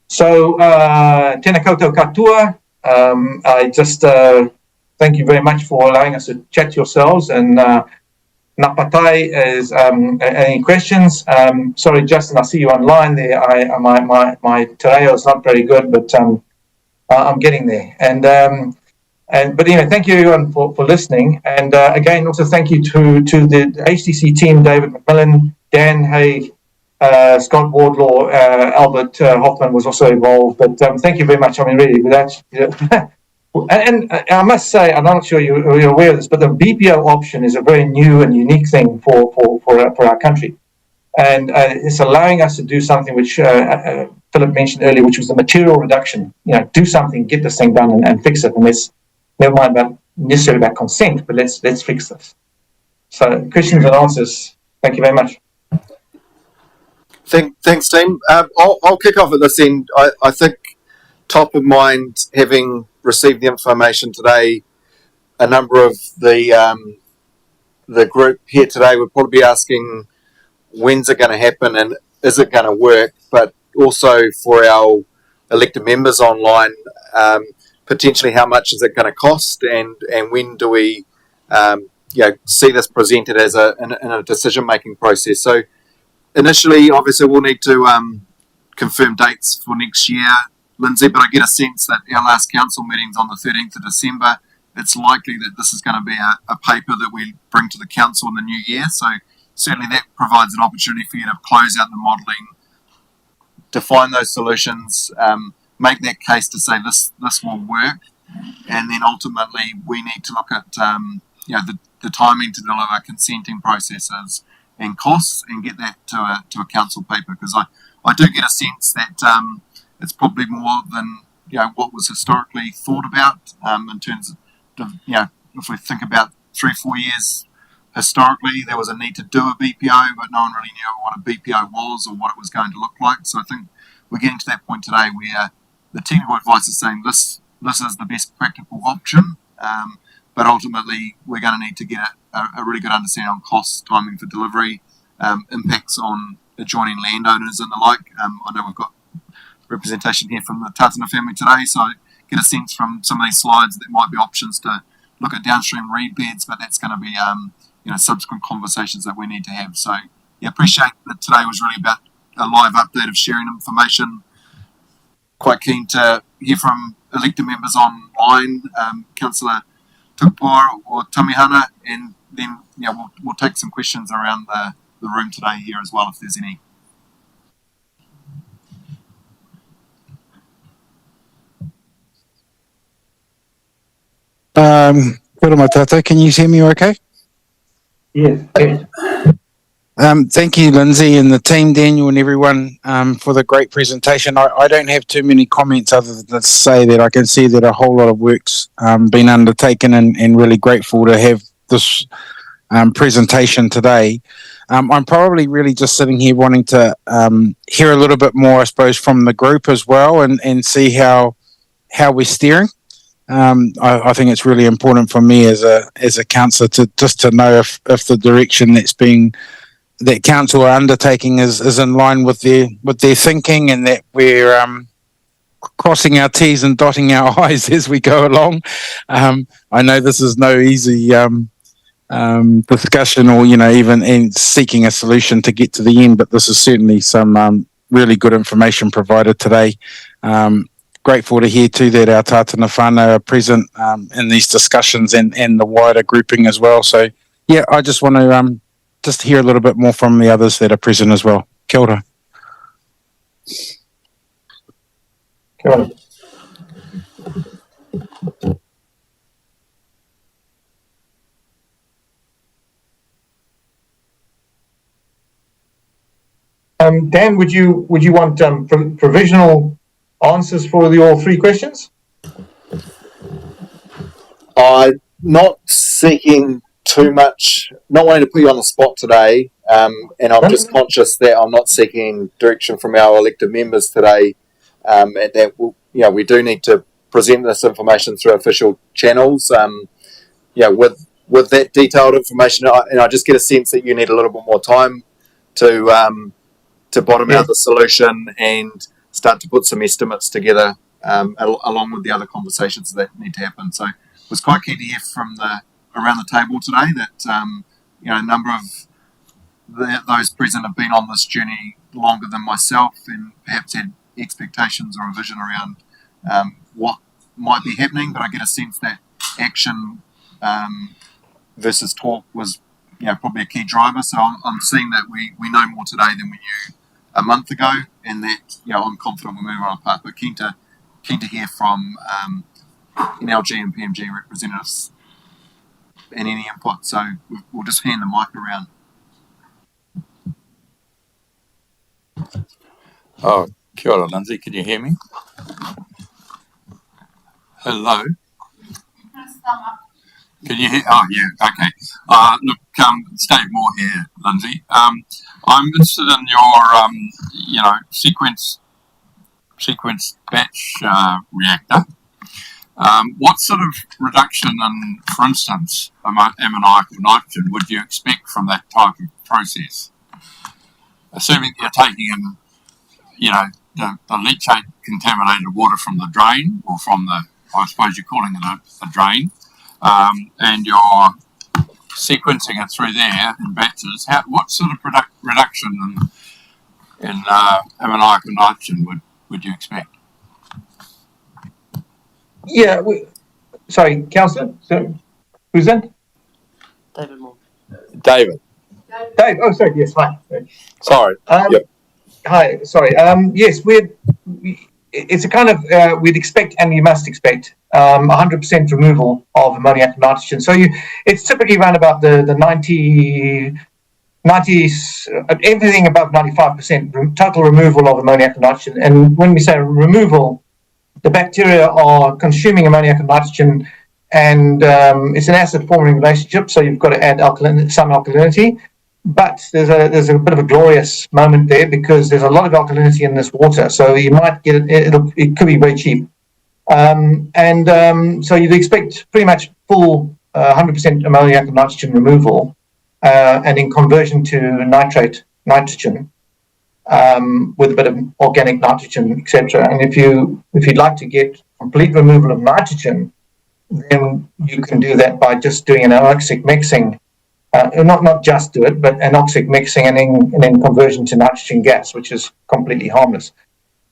So tēnā koutou katoa. I just thank you very much for allowing us to chat to yourselves. And Napatai is any questions? Sorry, Justin, I see you online there. My te reo is not very good, but I'm getting there. But anyway, thank you everyone for listening. And again, also thank you to the HTC team, David McMillan, Dan Hay, Scott Wardlaw, Albert Hoffman was also involved. But thank you very much. I mean, really, with that. And I must say, I'm not sure you're aware of this, but the BPO option is a very new and unique thing for our country. And it's allowing us to do something which Philip mentioned earlier, which was the material reduction. Do something, get this thing done and fix it. And let's never mind necessarily about consent, but let's fix this. So questions and answers. Thank you very much. Thanks, team. I'll kick off at this end. I think top of mind, having received the information today, a number of the group here today would probably be asking, when's it going to happen and is it going to work? But also for our elected members online, potentially how much is it going to cost and when do we see this presented as in a decision-making process? So initially, obviously, we'll need to confirm dates for next year, Lindsay, but I get a sense that our last council meeting's on the 13th of December. It's likely that this is going to be a paper that we bring to the council in the new year. So certainly that provides an opportunity for you to close out the modelling, define those solutions, make that case to say this will work, and then ultimately we need to look at the timing to deliver consenting processes and costs and get that to a council paper, because I do get a sense that it's probably more than what was historically thought about in terms of if we think about 3-4 years historically, there was a need to do a BPO, but no one really knew what a BPO was or what it was going to look like. So I think we're getting to that point today where the technical advice is saying this is the best practical option, but ultimately we're going to need to get a really good understanding on costs, timing for delivery, impacts on adjoining landowners and the like. I know we've got representation here from the Tatana family today, so I get a sense from some of these slides that there might be options to look at downstream reed beds, but that's going to be subsequent conversations that we need to have. So appreciate that today was really about a live update of sharing information. Quite keen to hear from elected members online, Councillor Tupua or Tamihana, and then we'll take some questions around the room today here as well if there's any. Kia matata, can you hear me okay? Yes. Thank you, Lindsay and the team, Daniel and everyone, for the great presentation. I don't have too many comments other than to say that I can see that a whole lot of work's been undertaken and really grateful to have this presentation today. I'm probably really just sitting here wanting to hear a little bit more, I suppose, from the group as well and see how we're steering. I think it's really important for me as a councillor to know if the direction that council are undertaking is in line with their thinking, and that we're crossing our T's and dotting our I's as we go along. I know this is no easy discussion, or even in seeking a solution to get to the end, but this is certainly some really good information provided today. Grateful to hear too that our tātana whānau are present in these discussions and the wider grouping as well. So yeah, I just want to just hear a little bit more from the others that are present as well. Kia ora. Kia ora. Dan, would you want provisional answers for your 3 questions? I'm not seeking too much, not wanting to put you on the spot today, and I'm just conscious that I'm not seeking direction from our elected members today, and that we do need to present this information through official channels. With that detailed information, I just get a sense that you need a little bit more time to bottom out the solution and start to put some estimates together, along with the other conversations that need to happen. So was quite keen to hear from around the table today that a number of those present have been on this journey longer than myself, and perhaps had expectations or a vision around what might be happening. But I get a sense that action versus talk was probably a key driver. So I'm seeing that we know more today than we knew a month ago, and that I'm confident we're moving on a path. But keen to hear from NLG and PMG representatives and any input. So we'll just hand the mic around. Oh, kia ora, Lindsay. Can you hear me? Hello. Can you hear? Oh, yeah. Okay. Look, Steve Moore here, Lindsay. I'm interested in your, sequence batch reactor. What sort of reduction in, for instance, ammoniacal nitrogen would you expect from that type of process? Assuming you're taking in, the leachate contaminated water from the drain, or from I suppose you're calling it a drain, and you're sequencing it through there in batches. What sort of reduction in ammoniacal nitrogen would you expect? Yeah, sorry, Councillor. So, who's that? David Moore. David. Dave. Oh, sorry. Yes, hi. Sorry. Yep. Hi. Sorry. Yes, it's a kind of we'd expect, and you must expect 100% removal of ammoniacal nitrogen. So it's typically around about the 90, everything above 95% total removal of ammoniacal nitrogen. And when we say removal, the bacteria are consuming ammoniacal nitrogen, and it's an acid-forming relationship. So you've got to add some alkalinity. But there's a bit of a glorious moment there, because there's a lot of alkalinity in this water. So you might get it could be very cheap. So you'd expect pretty much full 100% ammoniacal nitrogen removal, and in conversion to nitrogen, with a bit of organic nitrogen, etc. And if you'd like to get complete removal of nitrogen, then you can do that by just doing an anoxic mixing. Not just do it, but anoxic mixing and then conversion to nitrogen gas, which is completely harmless.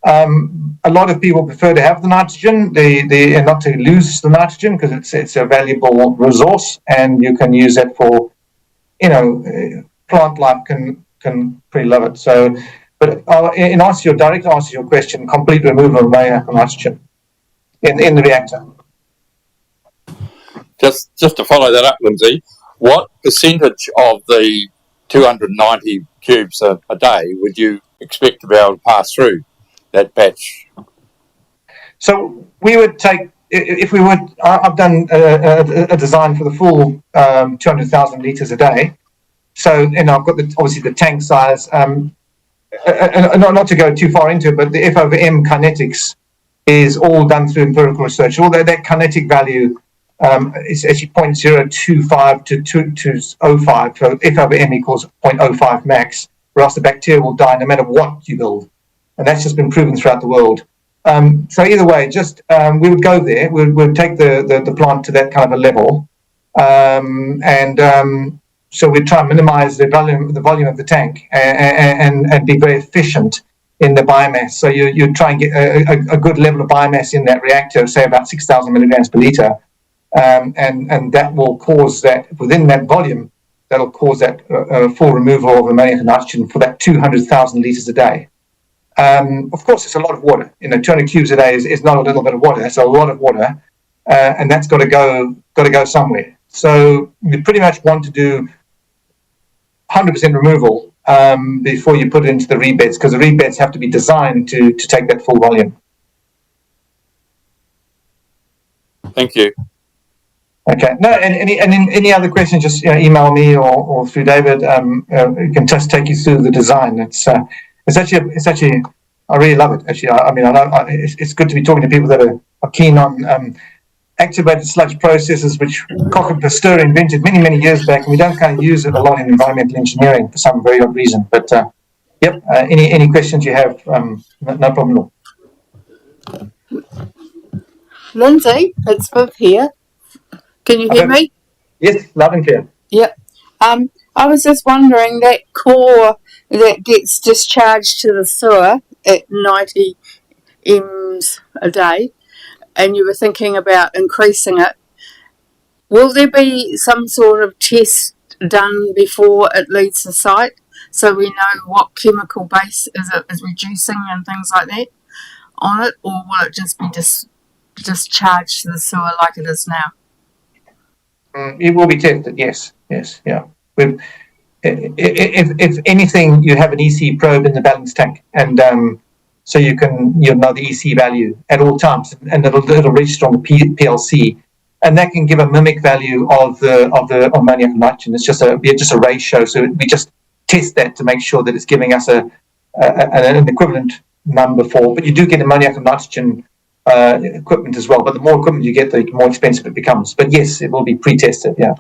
A lot of people prefer to have the nitrogen, and not to lose the nitrogen, because it's a valuable resource, and you can use it for, plant life can pretty love it. So, but in direct answer to your question, complete removal of ammoniacal nitrogen in the reactor. Just to follow that up, Lindsay, what percentage of the 290 cubes a day would you expect to be able to pass through that batch? So we would take, if we would, I've done a design for the full 200,000 litres a day. So, and I've got obviously the tank size, not to go too far into it, but the F/M kinetics is all done through empirical research. Although that kinetic value is actually 0.025 to 2.05, so F/M equals 0.05 max, or else the bacteria will die no matter what you build. And that's just been proven throughout the world. So either way, just we would go there, we'd take the plant to that kind of a level, so we try and minimize the volume of the tank and be very efficient in the biomass. So you try and get a good level of biomass in that reactor, say about 6,000 milligrams per litre, and that will cause that, within that volume, that'll cause that full removal of ammonium and nitrogen for that 200,000 litres a day. Of course, it's a lot of water. 200 cubes a day is not a little bit of water. That's a lot of water, and that's got to go somewhere. So we pretty much want to do 100% removal before you put it into the reed beds, because the reed beds have to be designed to take that full volume. Thank you. Okay. No, and any other questions? Just email me or through David. We can just take you through the design. It's actually I really love it. Actually, I mean, it's good to be talking to people that are keen on activated sludge processes, which Koch and Pasteur invented many years back, and we don't kind of use it a lot in environmental engineering for some very odd reason. But yep, any questions you have, no problem at all. Lindsay, it's Viv here. Can you hear me? Yes, loud and clear. Yep. I was just wondering, that core that gets discharged to the sewer at 90 M's a day, and you were thinking about increasing it, will there be some sort of test done before it leaves the site, so we know what chemical base is reducing and things like that on it, or will it just be discharged to the sewer like it is now? It will be tested, yes, yeah. If anything, you have an EC probe in the balance tank, and so you'll know the EC value at all times, and it'll register on the PLC, and that can give a mimic value of the ammonium and nitrogen. It's just a ratio, so we just test that to make sure that it's giving us an equivalent number for. But you do get ammonium and nitrogen equipment as well, but the more equipment you get, the more expensive it becomes. But yes, it will be pre-tested. Yeah.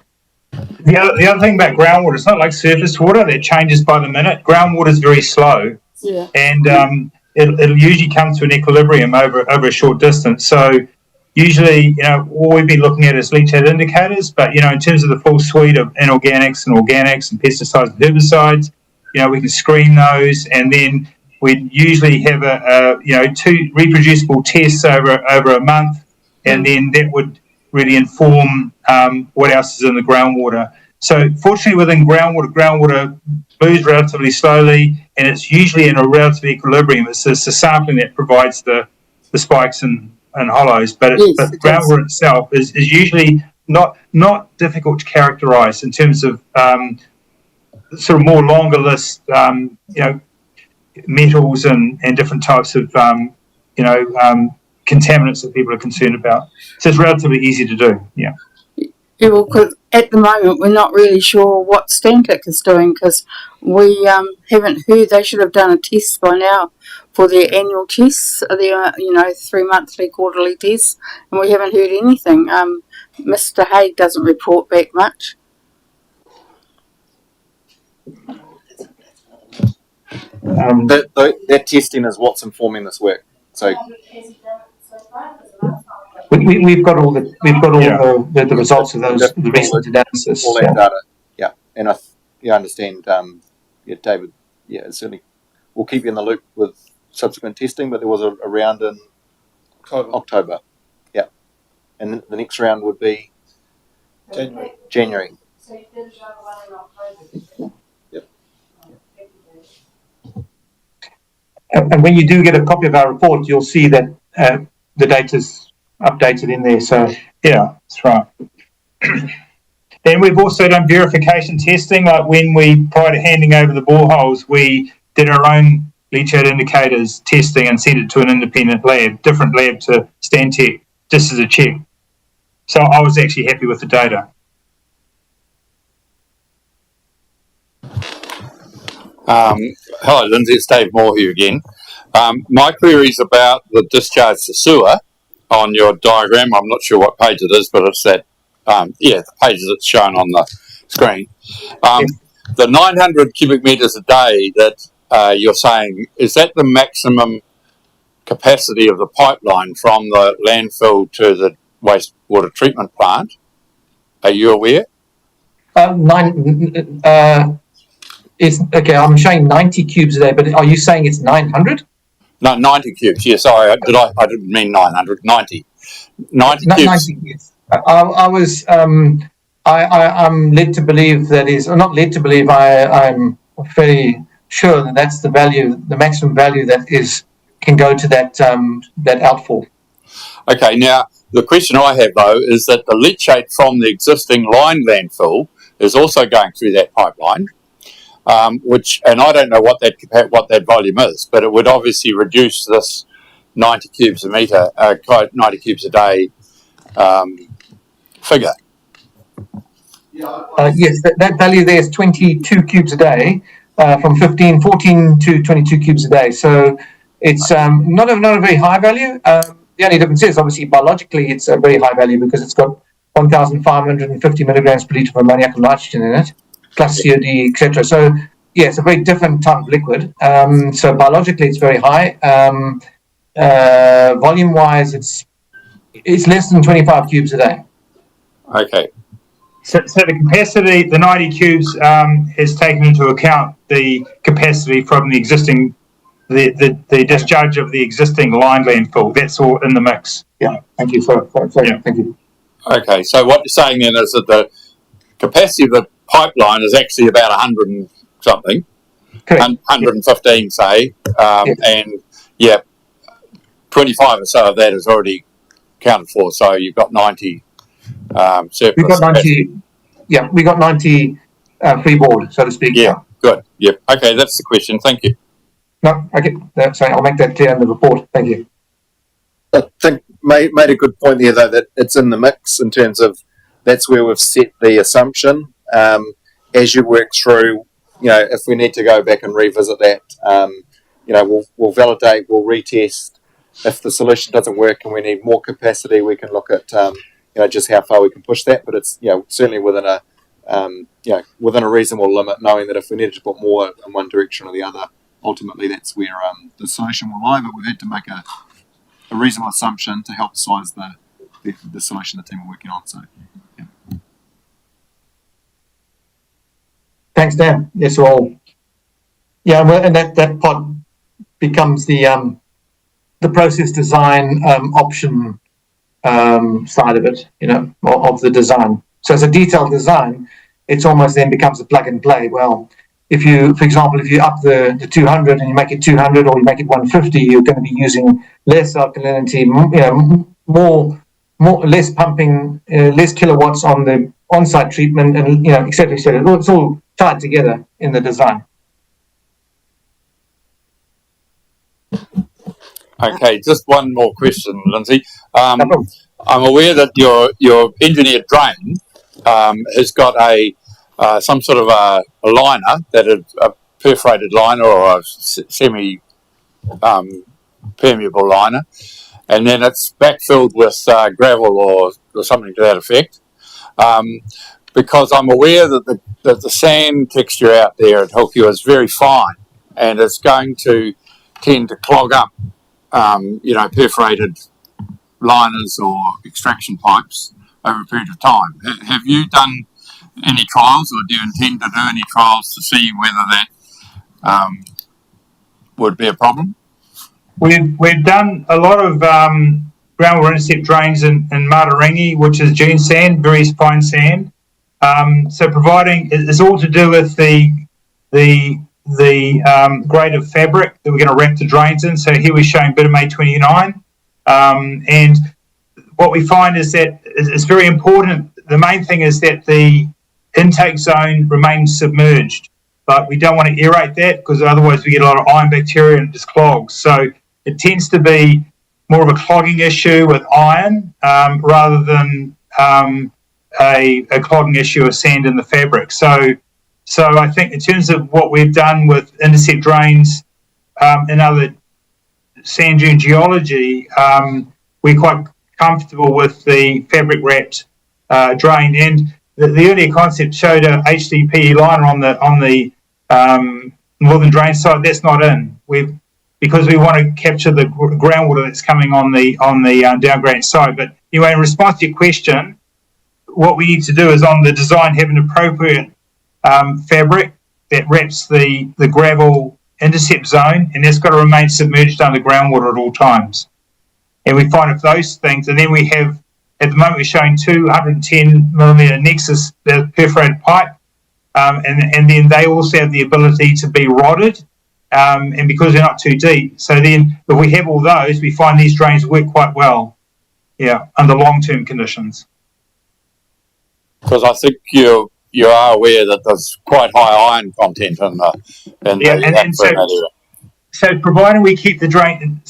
The other thing about groundwater, it's not like surface water that changes by the minute. Groundwater is very slow, Yeah. and it'll usually come to an equilibrium over a short distance. So usually, all we've been looking at is leachate indicators, but in terms of the full suite of inorganics and organics and pesticides and herbicides, we can screen those, and then we usually have two reproducible tests over a month, and then that would really inform what else is in the groundwater. So fortunately within groundwater moves relatively slowly, and it's usually in a relative equilibrium. It's the sampling that provides the spikes and hollows, but groundwater itself is usually not difficult to characterize in terms of sort of more longer list metals and different types of contaminants that people are concerned about. So it's relatively easy to do. Yeah, well, cause at the moment we're not really sure what Stantec is doing, because we haven't heard. They should have done a test by now for their annual tests, their 3 monthly, quarterly tests, and we haven't heard anything. Mr. Haig doesn't report back much. That testing is what's informing this work. So we've got all the results of those the recent analysis. All that data, yeah, and I understand, David, certainly we'll keep you in the loop with subsequent testing, but there was a round in October, yeah, and the next round would be January. So you did another one in October. Yep. And when you do get a copy of our report, you'll see that the data's updated in there. So yeah, that's right. Then we've also done verification testing, like when we, prior to handing over the boreholes, we did our own leachate indicators testing and sent it to an independent lab, different lab to Stantec, just as a check. So I was actually happy with the data. Hello, Lindsay. It's Dave Moore here again. My query is about the discharge to sewer on your diagram. I'm not sure what page it is, but it's that, the pages that's shown on the screen. The 900 cubic metres a day that you're saying, is that the maximum capacity of the pipeline from the landfill to the wastewater treatment plant? Are you aware? It's okay. I'm showing 90 cubes a day, but are you saying it's 900? No, 90 cubes. Yeah, sorry, I didn't mean 900. 90 cubes. 90, yes. I'm led to believe that is, or not led to believe. I'm fairly sure that that's the value, the maximum value that can go to that outfall. Okay, now the question I have though is that the leachate from the existing line landfill is also going through that pipeline. And I don't know what that volume is, but it would obviously reduce this 90 cubes a metre, 90 cubes a day figure. Yes, that value there is 22 cubes a day, from 14 to 22 cubes a day. So it's not a very high value. The only difference is obviously biologically it's a very high value because it's got 1,550 milligrams per litre of ammoniacal nitrogen in it, plus COD, etc. So yeah, it's a very different type of liquid. So biologically it's very high. Volume-wise, it's less than 25 cubes a day. Okay. So the capacity, the 90 cubes, has taken into account the capacity from the existing, the discharge of the existing line landfill. That's all in the mix. Yeah. Thank you. Thank you. Okay, so what you're saying then is that the capacity of the pipeline is actually about 100 and something, Correct. 115, say, Yes. and 25 or so of that is already accounted for. So you've got 90 surplus. We've got 90. Yeah, we got 90 freeboard, so to speak. Yeah, good. Yep. Okay, that's the question. Thank you. No, okay. Sorry, I'll make that clear in the report. Thank you. I think made a good point there, though, that it's in the mix in terms of that's where we've set the assumption. As you work through, if we need to go back and revisit that, we'll validate, we'll retest. If the solution doesn't work and we need more capacity, we can look at just how far we can push that. But it's certainly within a reasonable limit, knowing that if we needed to put more in one direction or the other, ultimately that's where the solution will lie. But we've had to make a reasonable assumption to help size the solution the team are working on. So, yeah. Thanks, Dan. Yes, well, yeah, and that part becomes the process design option side of it, of the design. So as a detailed design, it's almost then becomes a plug and play. Well, if you, for example, if you up the 200 and you make it 200 or you make it 150, you're going to be using less alkalinity, less pumping, less kilowatts on the on-site treatment, and et cetera, et cetera. It's all tied together in the design. Okay, just one more question, Lindsay. I'm aware that your engineered drain has got some sort of a liner, that is a perforated liner or a semi permeable liner, and then it's backfilled with gravel or something to that effect. Because I'm aware that the sand texture out there at Hilkio is very fine, and it's going to tend to clog up perforated liners or extraction pipes over a period of time. Have you done any trials, or do you intend to do any trials to see whether that would be a problem? We've done a lot of groundwater intercept drains in Matarangi, which is dune sand, very fine sand. So providing it's all to do with the grade of fabric that we're going to wrap the drains in. So here we're showing Bitamate 29, and what we find is that it's very important the main thing is that the intake zone remains submerged, but we don't want to aerate that because otherwise we get a lot of iron bacteria and it just clogs. So it tends to be more of a clogging issue with iron rather than a clogging issue of sand in the fabric. So I think in terms of what we've done with intercept drains and other sand dune geology, we're quite comfortable with the fabric wrapped drain. And the earlier concept showed a HDPE liner on the northern drain side. That's not in. Because we want to capture the groundwater that's coming on the downgrading side. But anyway, in response to your question, what we need to do is on the design have an appropriate fabric that wraps the gravel intercept zone, and that's got to remain submerged under groundwater at all times. And we find if those things, and then we have, at the moment we're showing 210 millimetre Nexus perforated pipe, and then they also have the ability to be rodded, and because they're not too deep. So then if we have all those, we find these drains work quite well, under long-term conditions. Because I think you are aware that there's quite high iron content in the So provided we keep the drain,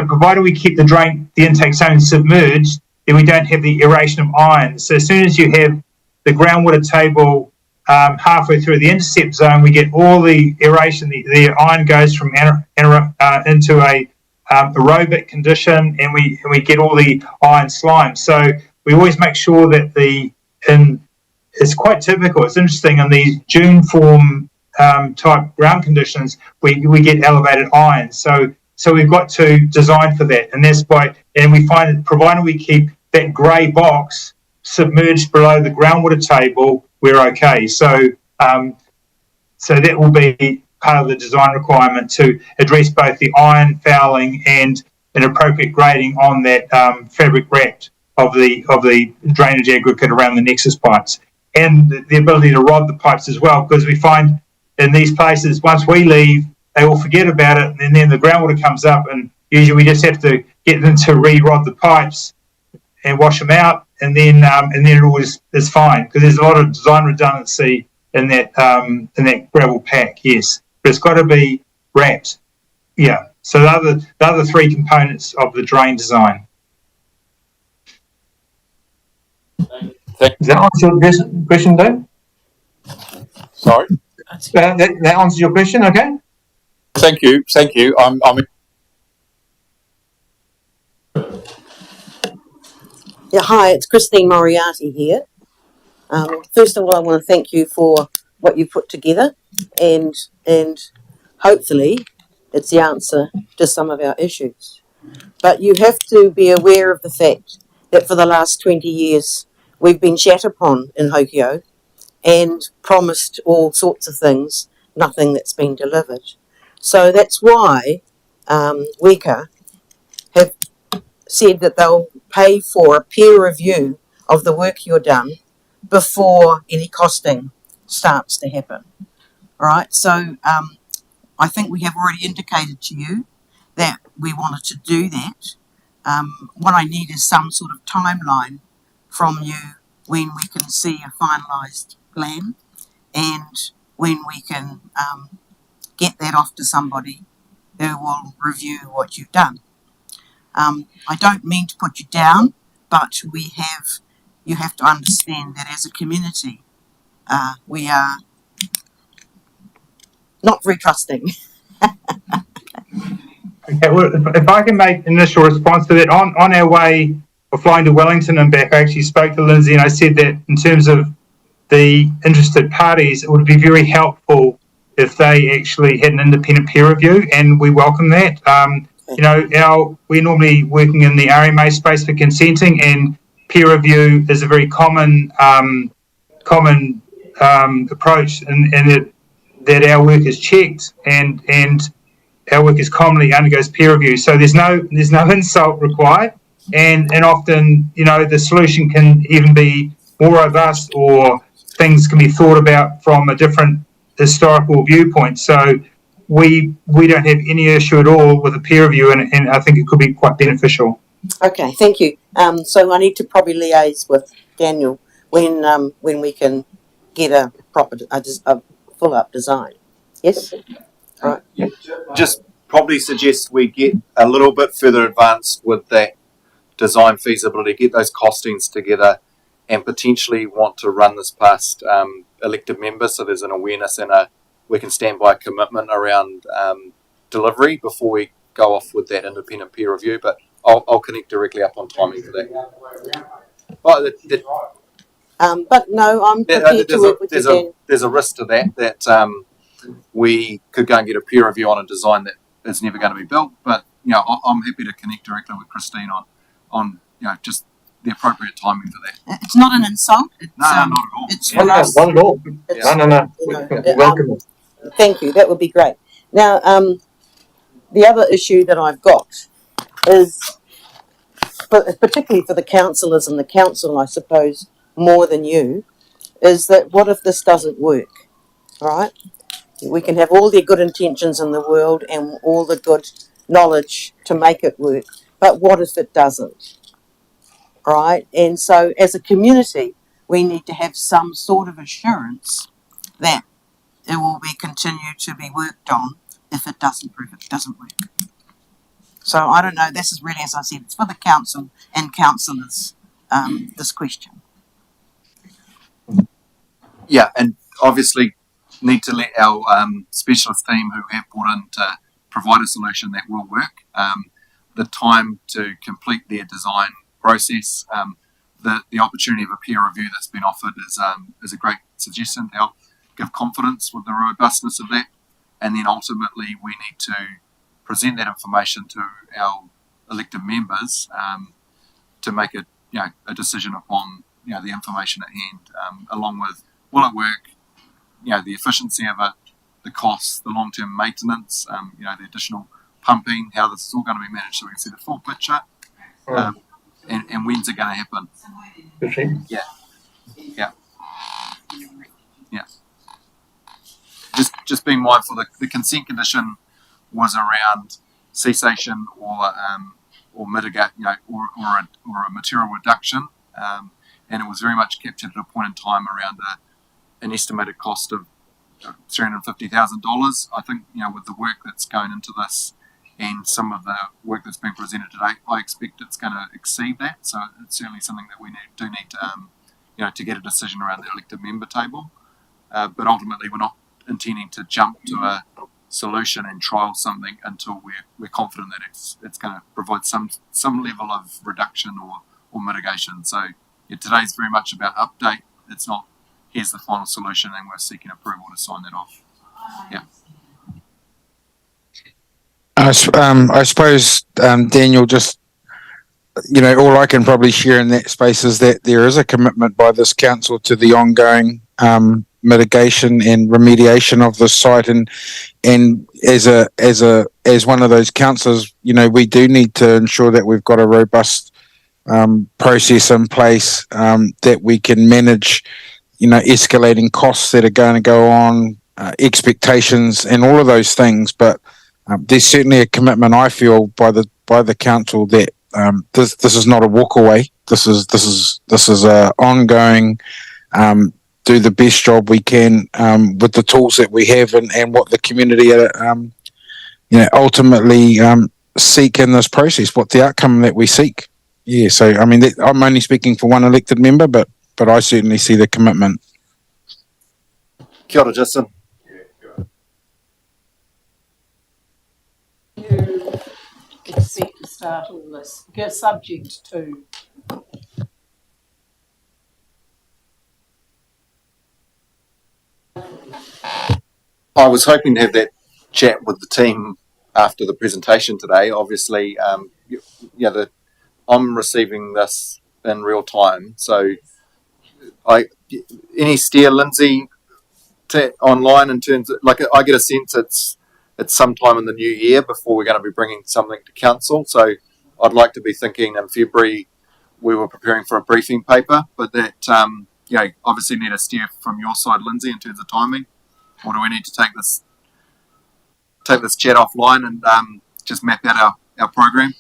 provided we keep the intake zone submerged, then we don't have the aeration of iron. So as soon as you have the groundwater table halfway through the intercept zone, we get all the aeration. The iron goes from into a aerobic condition, and we get all the iron slime. So we always make sure that it's quite typical. It's interesting in these dune form type ground conditions, we get elevated iron. So we've got to design for that, and that's and we find that provided we keep that grey box submerged below the groundwater table, we're okay. So that will be part of the design requirement to address both the iron fouling and an appropriate grading on that fabric wrapped of the drainage aggregate around the Nexus pipes, and the ability to rod the pipes as well, because we find in these places, once we leave, they all forget about it, and then the groundwater comes up, and usually we just have to get them to re-rod the pipes and wash them out, and then it all is fine, because there's a lot of design redundancy in that gravel pack. Yes, but it's got to be wrapped. Yeah. So the other three components of the drain design. Does that answer your question, Dave? Sorry? That answers your question, okay? Thank you. I'm Yeah, hi, it's Christine Moriarty here. First of all, I want to thank you for what you put together, and hopefully it's the answer to some of our issues. But you have to be aware of the fact that for the last 20 years we've been shat upon in Hokio and promised all sorts of things, nothing that's been delivered. So that's why WECA have said that they'll pay for a peer review of the work you've done before any costing starts to happen. All right, so I think we have already indicated to you that we wanted to do that. What I need is some sort of timeline from you when we can see a finalised plan and when we can get that off to somebody who will review what you've done. I don't mean to put you down, but you have to understand that as a community, we are not very trusting. Okay, well, if I can make an initial response to that, on our way of flying to Wellington and back, I actually spoke to Lindsey and I said that in terms of the interested parties, it would be very helpful if they actually had an independent peer review, and we welcome that. We're normally working in the RMA space for consenting, and peer review is a very common approach, and that our work is checked and our work is commonly undergoes peer review. So there's no insult required, and often the solution can even be more robust, or things can be thought about from a different historical viewpoint. So we don't have any issue at all with a peer review, and I think it could be quite beneficial. Okay, thank you. So I need to probably liaise with Daniel when we can get a proper a full up design. Yes. Right. Just probably suggest we get a little bit further advanced with that design feasibility, get those costings together, and potentially want to run this past elected members, so there's an awareness and we can stand by a commitment around delivery before we go off with that independent peer review. But I'll connect directly up on timing for that. But no, I'm prepared to work with you, Dan. There's a risk to that we could go and get a peer review on a design that is never going to be built. But I'm happy to connect directly with Christine on just the appropriate timing for that. It's not an insult. It's, no, not at all. It's for us. Not at all. No. Welcome. Thank you. That would be great. Now, the other issue that I've got is, particularly for the councillors and the council, I suppose, more than you, is that what if this doesn't work, right? We can have all the good intentions in the world and all the good knowledge to make it work, but what if it doesn't, right? And so as a community, we need to have some sort of assurance that it will be continued to be worked on if it doesn't work. So I don't know, this is really, as I said, it's for the council and councillors, this question. Yeah, and obviously need to let our specialist team who have brought in to provide a solution that will work. The time to complete their design process, the opportunity of a peer review that's been offered is a great suggestion to help give confidence with the robustness of that. And then ultimately we need to present that information to our elected members to make a decision upon the information at hand, along with will it work, the efficiency of it, the costs, the long-term maintenance, the additional pumping, how this is all going to be managed so we can see the full picture, and when's it going to happen. Yeah. Just being mindful that the consent condition was around cessation or mitigate, or a material reduction, and it was very much captured at a point in time around an estimated cost of $350,000. I think with the work that's going into this and some of the work that's been presented today, I expect it's going to exceed that. So it's certainly something that we do need to to get a decision around the elected member table. But ultimately, we're not intending to jump to a solution and trial something until we're confident that it's going to provide some level of reduction or mitigation. So today's very much about update. It's not here's the final solution and we're seeking approval to sign that off. Yeah. I suppose, Daniel, just, all I can probably share in that space is that there is a commitment by this council to the ongoing mitigation and remediation of the site, and as one of those councillors, we do need to ensure that we've got a robust process in place that we can manage, escalating costs that are going to go on, expectations, and all of those things. But there's certainly a commitment, I feel, by the council that this is not a walk away. This is a ongoing. Do the best job we can with the tools that we have and what the community ultimately seek in this process, what the outcome that we seek. Yeah, so I mean, I'm only speaking for one elected member, but I certainly see the commitment. Kia ora, Justin. You expect to start all this, subject to I was hoping to have that chat with the team after the presentation today. Obviously, I'm receiving this in real time, so any steer, Lindsay, online in terms of, I get a sense it's sometime in the new year before we're going to be bringing something to council. So I'd like to be thinking in February we were preparing for a briefing paper, but that obviously need a steer from your side, Lindsay, in terms of timing. Or do we need to take this chat offline and just map out our program?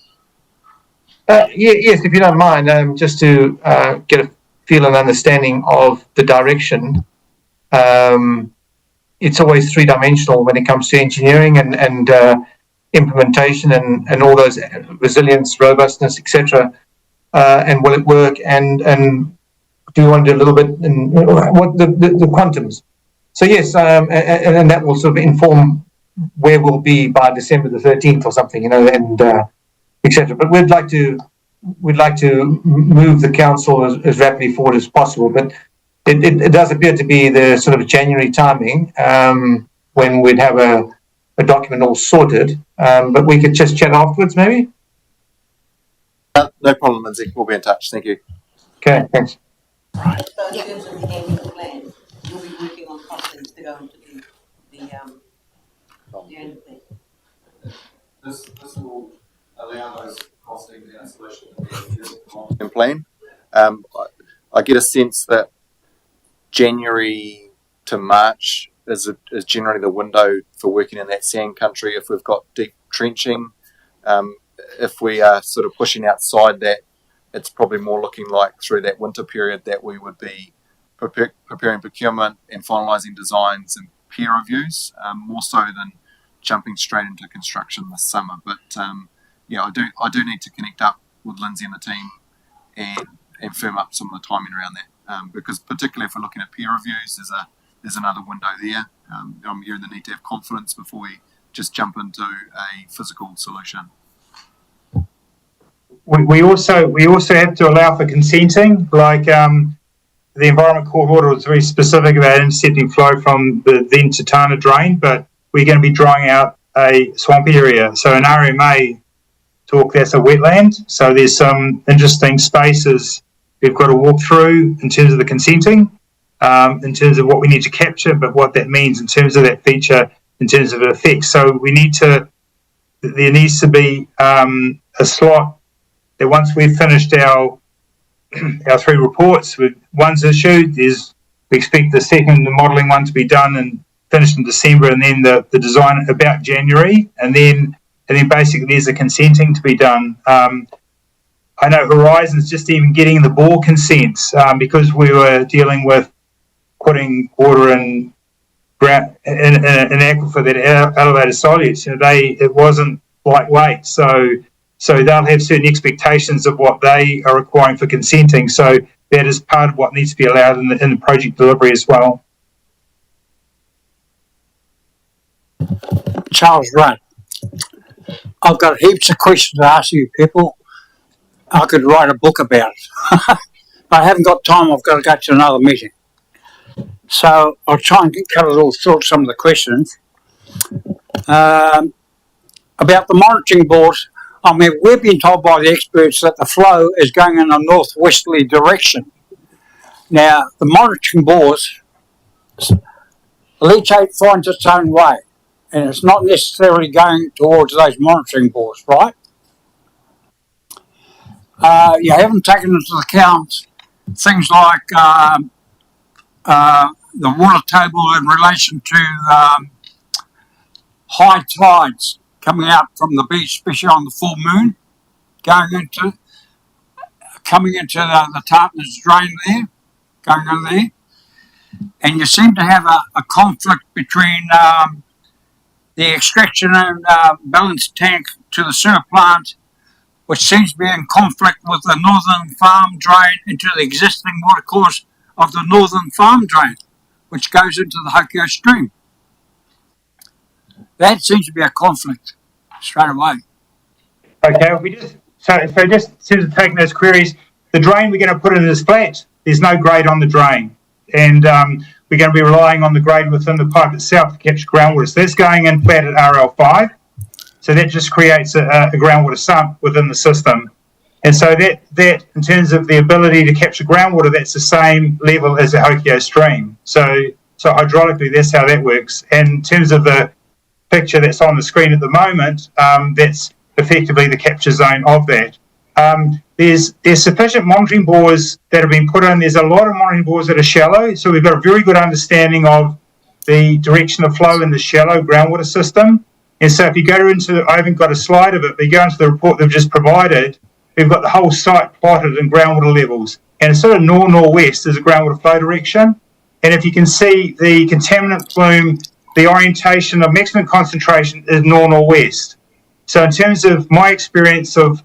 Yes, if you don't mind, just to get a feel an understanding of the direction. It's always three-dimensional when it comes to engineering and implementation and all those resilience, robustness, etc. And will it work? And do you want to do a little bit in what the quantums? So yes, and that will sort of inform where we'll be by December the 13th or something, and etc. But we'd like to move the council as rapidly forward as possible. But it does appear to be the sort of January timing when we'd have a document all sorted. But we could just chat afterwards, maybe. No problem, Lindsay. We'll be in touch. Thank you. Okay, thanks. Right. So in terms of the annual plan, you'll be working on costings to go into the annual plan. This will allow those costings and installation to be in plan. I get a sense that January to March is generally the window for working in that sand country if we've got deep trenching. If we are sort of pushing outside that, it's probably more looking like through that winter period that we would be preparing procurement and finalising designs and peer reviews, more so than jumping straight into construction this summer. But I do need to connect up with Lindsay and the team and firm up some of the timing around that, because particularly if we're looking at peer reviews, there's another window there. I'm hearing the need to have confidence before we just jump into a physical solution. We also have to allow for consenting, like the Environment Court order was very specific about intercepting flow from the then Tatana drain, but we're going to be drying out a swampy area. So in RMA talk, that's a wetland. So there's some interesting spaces we've got to walk through in terms of the consenting, in terms of what we need to capture, but what that means in terms of that feature, in terms of the effects. So there needs to be a slot that once we've finished our 3 reports, one's issued, we expect the modelling one to be done and finished in December, and then the design about January, and then basically there's a consenting to be done. I know Horizon's just even getting the bore consents because we were dealing with putting water in ground in an aquifer that elevated solutes. It wasn't lightweight, so they'll have certain expectations of what they are requiring for consenting. So that is part of what needs to be allowed in the project delivery as well. Charles Rudd. I've got heaps of questions to ask you people. I could write a book about it. But I haven't got time. I've got to go to another meeting. So I'll try and cut it all short, some of the questions. About the monitoring boards, we've been told by the experts that the flow is going in a northwesterly direction. Now, the monitoring bores, leachate finds its own way, and it's not necessarily going towards those monitoring bores, right? You haven't taken into account things like the water table in relation to high tides coming out from the beach, especially on the full moon, coming into the Tartners drain there, going in there. And you seem to have a conflict between the extraction and balance tank to the sewer plant, which seems to be in conflict with the northern farm drain into the existing watercourse of the northern farm drain, which goes into the Hokio stream. That seems to be a conflict straight away. Okay, so just in terms of taking those queries, the drain we're going to put in is flat. There's no grade on the drain, and we're going to be relying on the grade within the pipe itself to capture groundwater. So that's going in flat at RL5. So that just creates a groundwater sump within the system. And so that in terms of the ability to capture groundwater, that's the same level as the Hokio stream. So hydraulically, that's how that works. And in terms of the picture that's on the screen at the moment, that's effectively the capture zone of that. There's sufficient monitoring bores that have been put in. There's a lot of monitoring bores that are shallow, so we've got a very good understanding of the direction of flow in the shallow groundwater system. And so if you go into, I haven't got a slide of it, but you go into the report they've just provided, we've got the whole site plotted in groundwater levels. and it's sort of north-northwest is the groundwater flow direction. And if you can see the contaminant plume, the orientation of maximum concentration is north-northwest. So in terms of my experience of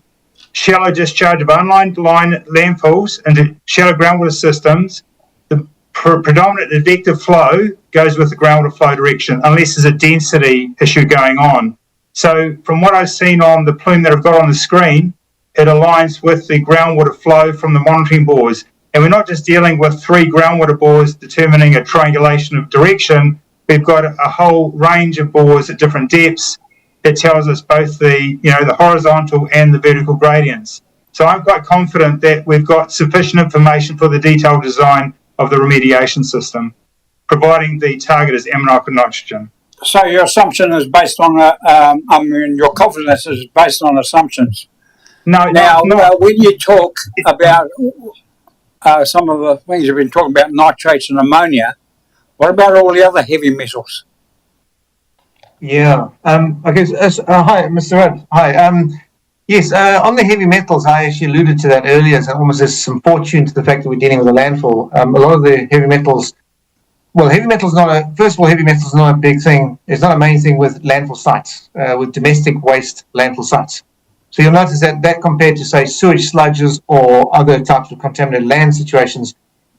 shallow discharge of unlined line landfills into shallow groundwater systems, the predominant effective flow goes with the groundwater flow direction, unless there's a density issue going on. So from what I've seen on the plume that I've got on the screen, it aligns with the groundwater flow from the monitoring bores. And we're not just dealing with 3 groundwater bores determining a triangulation of direction. We've got a whole range of bores at different depths that tells us both the horizontal and the vertical gradients. So I'm quite confident that we've got sufficient information for the detailed design of the remediation system, providing the target is ammoniacal nitrogen. So your assumption is based on, your confidence is based on assumptions. No. When you talk about some of the things you've been talking about, nitrates and ammonia, what about all the other heavy metals? Yeah. Okay. Hi, Mr. Rudd. Hi. Yes. On the heavy metals, I actually alluded to that earlier. So almost there's some fortune to the fact that we're dealing with a landfill. A lot of the heavy metals. Well, heavy metal is first of all, heavy metal is not a big thing. It's not a main thing with landfill sites, with domestic waste landfill sites. So you'll notice that compared to, say, sewage sludges or other types of contaminated land situations,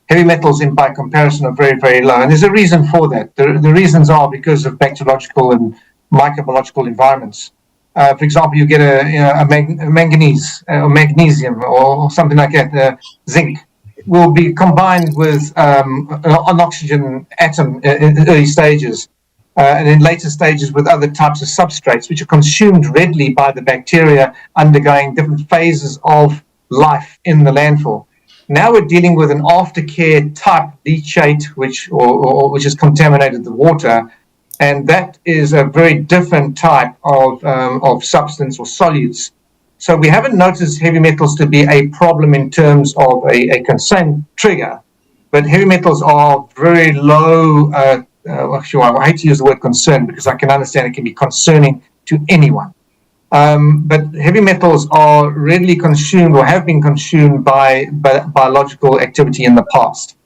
heavy metals by comparison are very, very low. And there's a reason for that. The reasons are because of bacteriological and microbiological environments. For example, you get a manganese or magnesium or something like that, zinc, will be combined with an oxygen atom in early stages, and in later stages with other types of substrates, which are consumed readily by the bacteria undergoing different phases of life in the landfill. Now we're dealing with an aftercare type leachate, which has contaminated the water, and that is a very different type of substance or solutes. So we haven't noticed heavy metals to be a problem in terms of a concern trigger, but heavy metals are very low. Actually, I hate to use the word concern because I can understand it can be concerning to anyone. But heavy metals are readily consumed or have been consumed by biological activity in the past.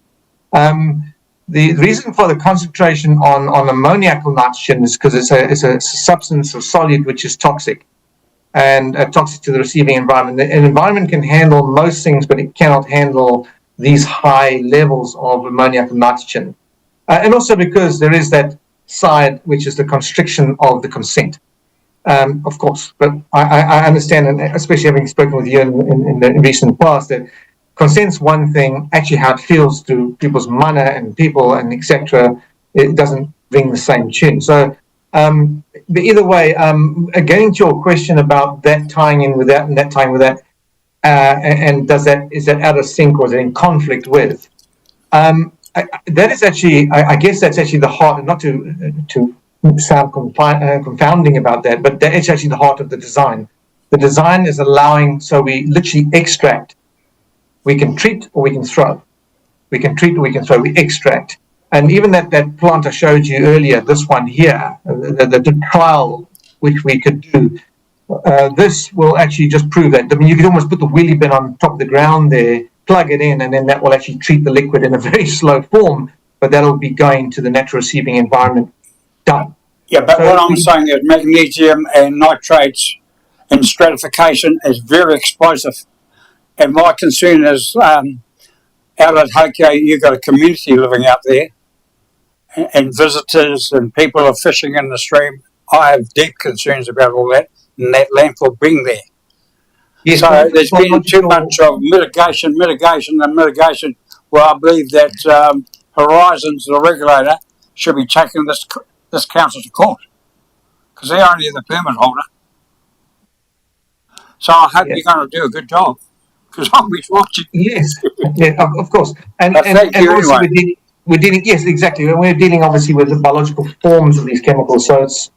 The reason for the concentration on ammoniacal nitrogen is because it's a substance or solute which is toxic and toxic to the receiving environment. An environment can handle most things, but it cannot handle these high levels of ammoniacal nitrogen. And also because there is that side which is the constriction of the consent. Of course, but I understand, and especially having spoken with you in the recent past, that consent's one thing, actually how it feels to people's mana and people and etc., it doesn't ring the same tune. So, but either way, getting to your question about that tying in with that and that tying with that, and is that out of sync or is it in conflict with? That is actually, I guess that's actually the heart, not to sound confounding about that, but that's actually the heart of the design. The design is allowing, so we literally extract. We can treat or we can throw. We can treat or we can throw. We extract. And even that plant I showed you earlier, this one here, the trial which we could do, this will actually just prove that. I mean, you could almost put the wheelie bin on top of the ground there, plug it in, and then that will actually treat the liquid in a very slow form, but that'll be going to the natural receiving environment. Done. Yeah, but so what I'm saying is magnesium and nitrates and stratification is very explosive. And my concern is out at Hokio, you've got a community living out there and visitors and people are fishing in the stream. I have deep concerns about all that and that landfill being there. Yes, so there's been too much of mitigation. Well, I believe that Horizons, the regulator, should be taking this council to court because they're only the permit holder. So I hope you're going to do a good job because I'll be watching. Yes, yeah, of course. And also anyway. we're dealing, yes, exactly. We're dealing obviously with the biological forms of these chemicals. So it's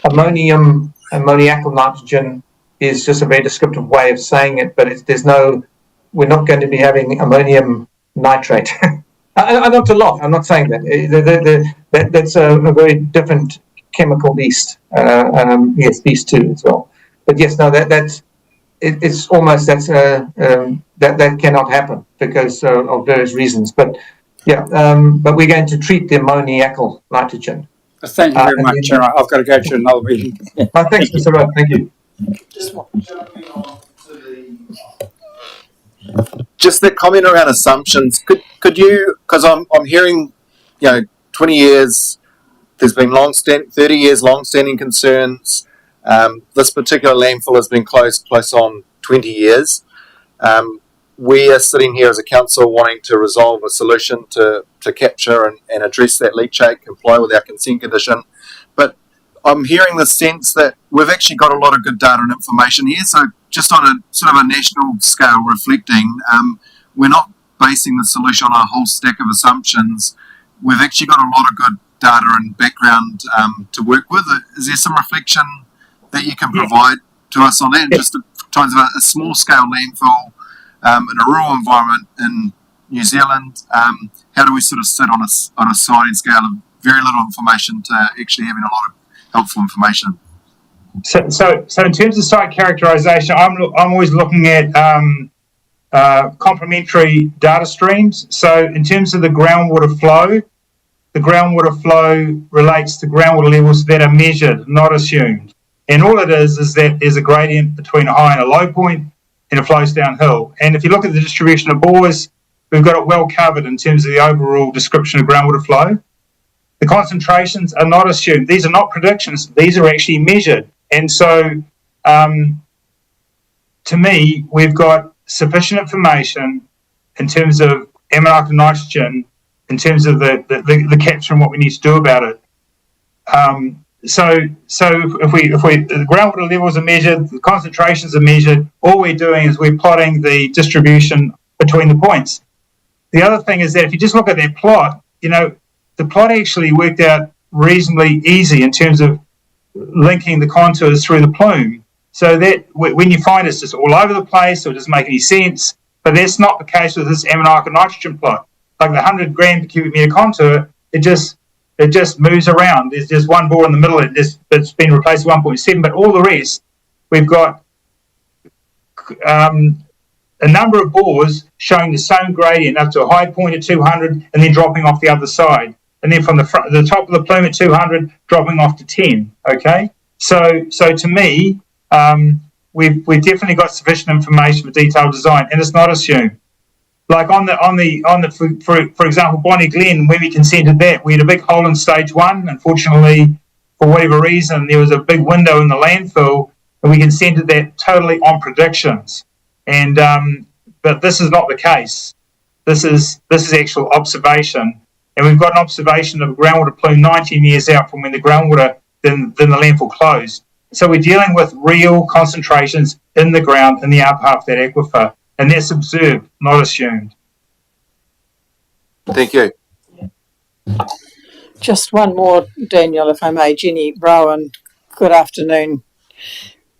ammoniacal nitrogen is just a very descriptive way of saying it, but we're not going to be having ammonium nitrate. Not to laugh, I'm not saying that. That's a very different chemical beast. Yes, these two as well. But yes, no, it's almost that cannot happen because of various reasons. But yeah, but we're going to treat the ammoniacal nitrogen. Thank you very much, Chair. I've got to go to another meeting. Thanks, Mr. Rudd. Thank you. Just that comment around assumptions. Could you? Because I'm hearing, 20 years. There's been 30 years long-standing concerns. This particular landfill has been closed close on 20 years. We are sitting here as a council wanting to resolve a solution to capture and address that leachate, comply with our consent condition. But I'm hearing the sense that we've actually got a lot of good data and information here. So just on a sort of a national scale reflecting, we're not basing the solution on a whole stack of assumptions. We've actually got a lot of good data and background to work with. Is there some reflection that you can provide to us on that? And just in terms of a small scale landfill in a rural environment in New Zealand, how do we sort of sit on a sliding scale of very little information to actually having a lot of helpful information? So in terms of site characterisation, I'm always looking at complementary data streams. So in terms of the groundwater flow relates to groundwater levels that are measured, not assumed. And all it is that there's a gradient between a high and a low point, and it flows downhill. And if you look at the distribution of bores, we've got it well covered in terms of the overall description of groundwater flow. The concentrations are not assumed. These are not predictions. These are actually measured. And so, to me, we've got sufficient information in terms of ammoniac and nitrogen, in terms of the capture and what we need to do about it. So if the groundwater levels are measured, the concentrations are measured, all we're doing is we're plotting the distribution between the points. The other thing is that if you just look at that plot, the plot actually worked out reasonably easy in terms of linking the contours through the plume. So that when you find it's just all over the place or it doesn't make any sense, but that's not the case with this ammoniac and nitrogen plot. Like the 100 gram per cubic meter contour, it just moves around. There's just one bore in the middle that's been replaced with 1.7, but all the rest, we've got a number of bores showing the same gradient up to a high point at 200 and then dropping off the other side. And then from the top of the plume at 200, dropping off to 10, okay? So to me, we've definitely got sufficient information for detailed design, and it's not assumed. Like for example, Bonnie Glen, when we consented that, we had a big hole in stage 1. Unfortunately, for whatever reason, there was a big window in the landfill, and we consented that totally on predictions. And but this is not the case. This is actual observation, and we've got an observation of a groundwater plume 19 years out from when the groundwater then the landfill closed. So we're dealing with real concentrations in the ground in the upper half of that aquifer. And that's observed, not assumed. Thank you. Just one more, Daniel, if I may. Jenny Rowan. Good afternoon,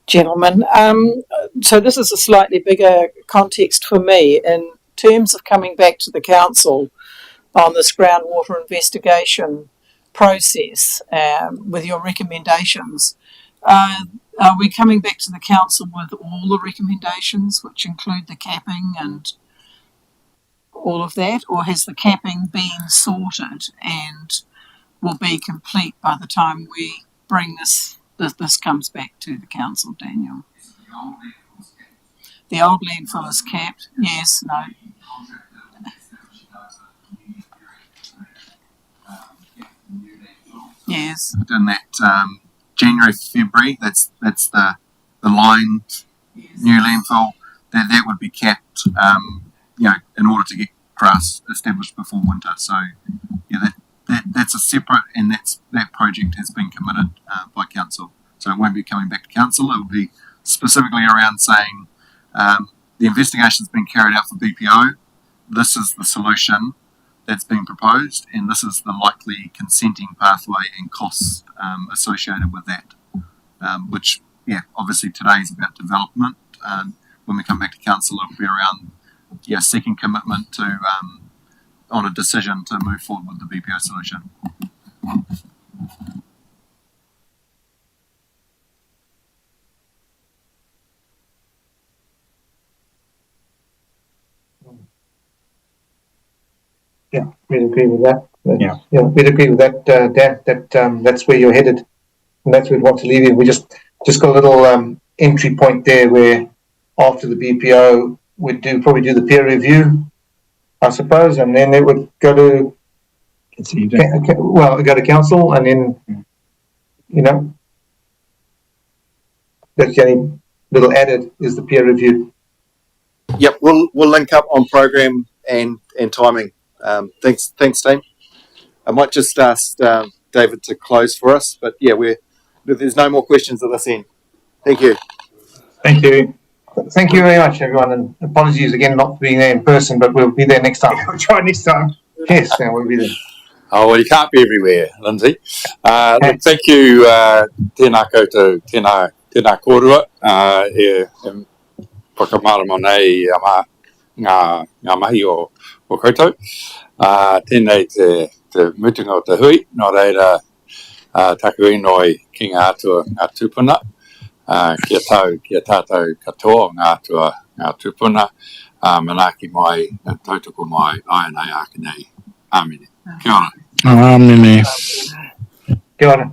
gentlemen. So this is a slightly bigger context for me in terms of coming back to the council on this groundwater investigation process with your recommendations. Are we coming back to the council with all the recommendations, which include the capping and all of that, or has the capping been sorted and will be complete by the time we bring this comes back to the council, Daniel? The old landfill is capped. Yes, no. Yes. In that January, February, that's the line new landfill that would be capped, in order to get grass established before winter. So, yeah, that's a separate, and that project has been committed by council. So it won't be coming back to council. It will be specifically around saying the investigation's been carried out for BPO. This is the solution that's been proposed, and this is the likely consenting pathway and costs associated with that. Which, obviously today is about development. When we come back to council, it'll be around seeking commitment to on a decision to move forward with the BPO solution. Yeah, we'd agree with that. Yeah. We'd agree with that, Dan. That's where you're headed, and that's where we want to leave you. We just got a little entry point there where after the BPO we'd probably do the peer review, I suppose, and then it would go to go to council, and then that's the only little added is the peer review. Yep, we'll link up on program and timing. Thanks, team. I might just ask David to close for us, but yeah, there's no more questions at this end. Thank you. Thank you. Thank you very much, everyone, and apologies again not being there in person, but we'll be there next time. We'll try next time. Yes, we'll be there. Oh, well, you can't be everywhere, Lindsay. Look, thank you, tēnā koutou, tēnā kōrua, whakamārama nei ngā mahi o koutou. Tēnei te mutunga o te hui, nō reira taku inoi ki ngā atua ngā tūpuna, kia tātou katoa ngā tūpuna, manaki mai, tautoko mai, ai nei ake nei. Āmine. Kia ora. Āmine. Kia ora.